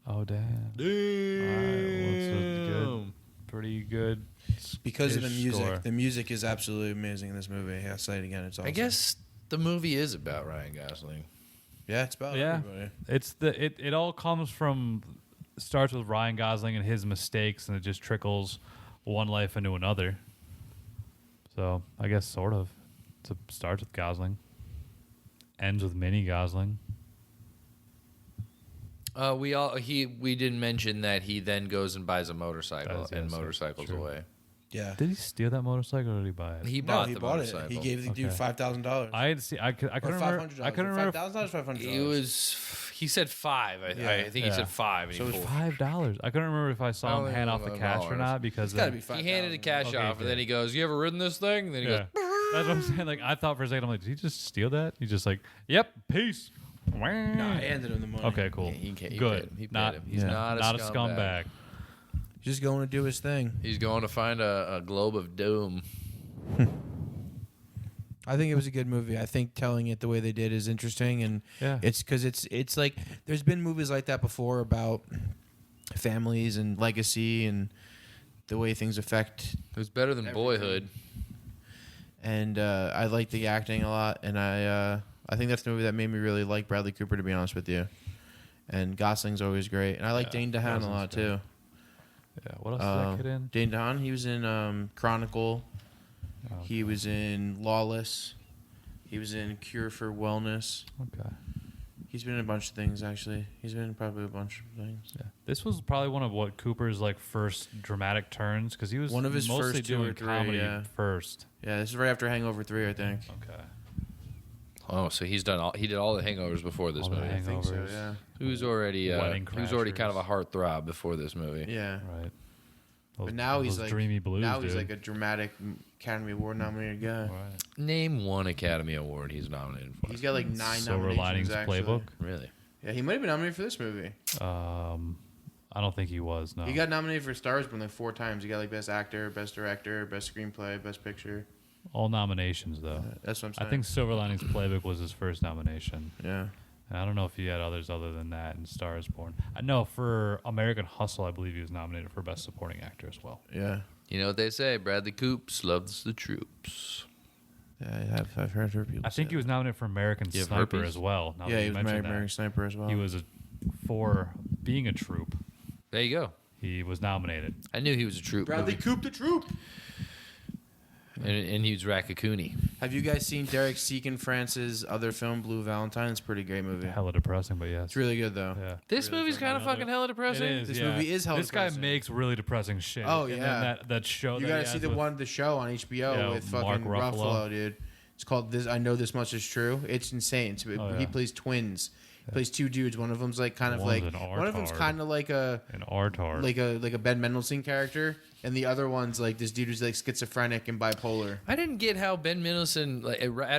Oh damn! All right, well, it's a good, pretty good. Because of the ish music. score. The music is absolutely amazing in this movie. I'll say it again. It's awesome. I guess the movie is about Ryan Gosling. Yeah, it's about Yeah. everybody. It all comes from starts with Ryan Gosling and his mistakes, and it just trickles one life into another. So I guess sort of. It starts with Gosling, ends with mini Gosling. We didn't mention that he then goes and buys a motorcycle and Yes, motorcycles true. away. Yeah. Did he steal that motorcycle or did he buy it? He No, bought he the bought motorcycle. it. He gave the dude Okay. $5,000. I had see. I couldn't or remember. $500. I couldn't remember. $5,000 or $500. It was. He said 5. I think he Yeah. said 5. And So he it was pulled. $5. I couldn't remember if I saw him Oh, hand off the cash or dollars. not because It's got to then- be 5,000. He handed the cash Okay, off, good. and then he goes, "You ever ridden this thing?" And then he Yeah. goes, That's what I'm saying. Like I thought for a second, I'm like, did he just steal that? He's just like, yep, peace. No, I handed him the money. Okay, cool. Yeah, he paid Good. him. He paid Not him. He's Yeah. not a scumbag. He's just going to do his thing. He's going to find a globe of doom. I think it was a good movie. I think telling it the way they did is interesting, and Yeah. it's because it's like there's been movies like that before about families and legacy and the way things affect. It was better than Everything. Boyhood. And I like the acting a lot, and I think that's the movie that made me really like Bradley Cooper, to be honest with you. And Gosling's always great, and I like Yeah, Dane DeHaan a Gosling's lot great. too. Yeah. What else did that kid in? Dane DeHaan, he was in Chronicle. Oh, He was in Lawless. He was in Cure for Wellness. okay. He's been in a bunch of things, actually. He's been in probably a bunch of things. Yeah. This was probably one of what Cooper's like first dramatic turns because he was One of his mostly first 2 or doing 3, comedy yeah. first. Yeah, this is right after Hangover 3, I think. Okay. Oh, so he did all the Hangovers before this All the movie. I think so, Hangovers. yeah. He was already Wedding kind of a Crashers. heartthrob before this movie. Yeah. Right. But now he's those like dreamy blues. now he's dude. like a dramatic Academy Award nominated guy. Right. Name one Academy Award he's nominated for. He's got like 9 Silver nominations, Linings actually. Playbook. Really? Yeah, he might have been nominated for this movie. I don't think he was. No. He got nominated for Star Wars like 4 times. He got like Best Actor, Best Director, Best Screenplay, Best Picture. all nominations though. That's what I'm I saying. think Silver Linings Playbook was his first nomination. Yeah. And I don't know if he had others other than that in Star is Born. I know for American Hustle, I believe he was nominated for Best Supporting Actor as well. Yeah. You know what they say? Bradley Coops loves the troops. Yeah, I've heard people. I think he was nominated for American You have Sniper herpes? as well. Now Yeah, that he you was mentioned American that. Sniper as well. He was for being a troop. There you go. He was nominated. I knew he was a troop. Bradley movie. Coop the Troop. And he was Raccacoonie. Have you guys seen Derek Cianfrance's other film, Blue Valentine? It's a pretty great movie. Hella depressing, but yes. It's really good though. Yeah. This movie's kind of fucking hella depressing. It is, This yeah. movie is hella This guy depressing. makes really depressing shit. Oh, And then yeah. that show. You that gotta he see has the with- one, the show on HBO Yeah, with Mark fucking Ruffalo. Ruffalo, dude. It's called This. I Know This Much Is True. It's insane. Oh, He yeah. plays twins. He plays 2 dudes. One of them's like kind of One's like an one of them's artard. kind of like a An Artard. like a Ben Mendelsohn character, and the other one's like this dude who's like schizophrenic and bipolar. I didn't get how Ben Mendelsohn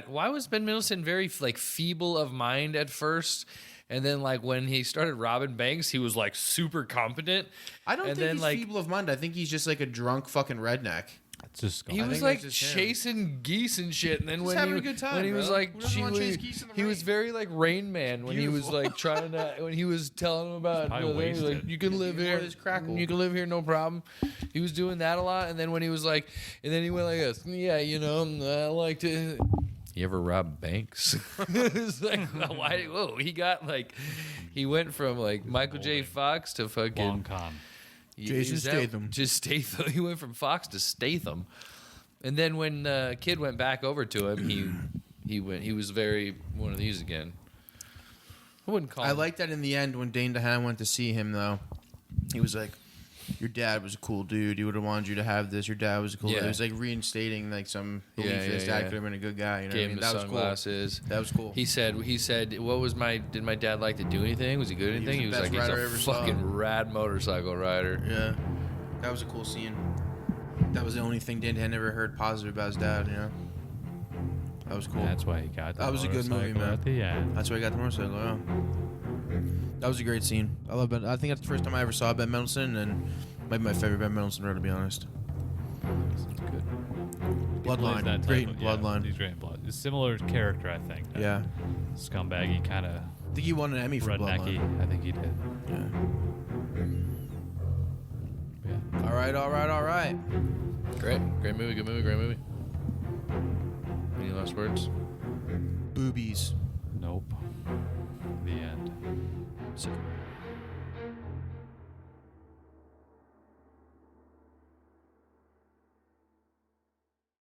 why was Ben Mendelsohn very like feeble of mind at first, and then like when he started robbing banks, he was like super competent. I don't And think then, he's like- feeble of mind. I think he's just like a drunk fucking redneck. It's just He I was think like that's just him. chasing geese and shit, and then He's when having he, a good time, when he bro. was like, Who doesn't wanna chase geese in the he was rain? very like Rain Man when he was Beautiful. like trying to when he was telling him about Probably you know, things, like, wasted. you can live More here, of this crackle. you can live here, no problem. He was doing that a lot, and then when he was like, and then he went like this, yeah, you know, I like to. You ever rob banks? It's like, why? Whoa, he got like, he went from like Michael J. Fox to fucking long con. Jason Statham. Just Statham. He went from Fox to Statham. And then when the kid went back over to him, he was very one of these again. I wouldn't call I him. like that in the end when Dane DeHaan went to see him though. He was like, "Your dad was a cool dude. He would have wanted you to have this. Your dad was a cool." Yeah. Dude. It was like reinstating like some belief Yeah, that his yeah, dad yeah. could have been a good guy. You know what I Gave mean? him the That was cool. sunglasses. That was cool. He said, what was did my dad like to do anything? Was he good at He was anything? the He was best like, rider I he's ever a saw. fucking rad motorcycle rider. Yeah, that was a cool scene. That was the only thing Dane DeHaan ever heard positive about his dad. You know, that was cool. That's why he got. The That was a good movie, motorcycle man. At the end. That's why I got the motorcycle. Yeah. That was a great scene. I love Ben. I think that's the first time I ever saw Ben Mendelsohn, and maybe my favorite Ben Mendelsohn role, to be honest. Good. Bloodline. That Great type of- Bloodline. Yeah, he's great in Blood. A similar character, I think. That Yeah. Scumbaggy kind of I think he won an Emmy for rednecky. Bloodline. I think he did. Yeah. Yeah. All right. Great movie, good movie, great movie. Any last words? Boobies. Nope. The end. Sick.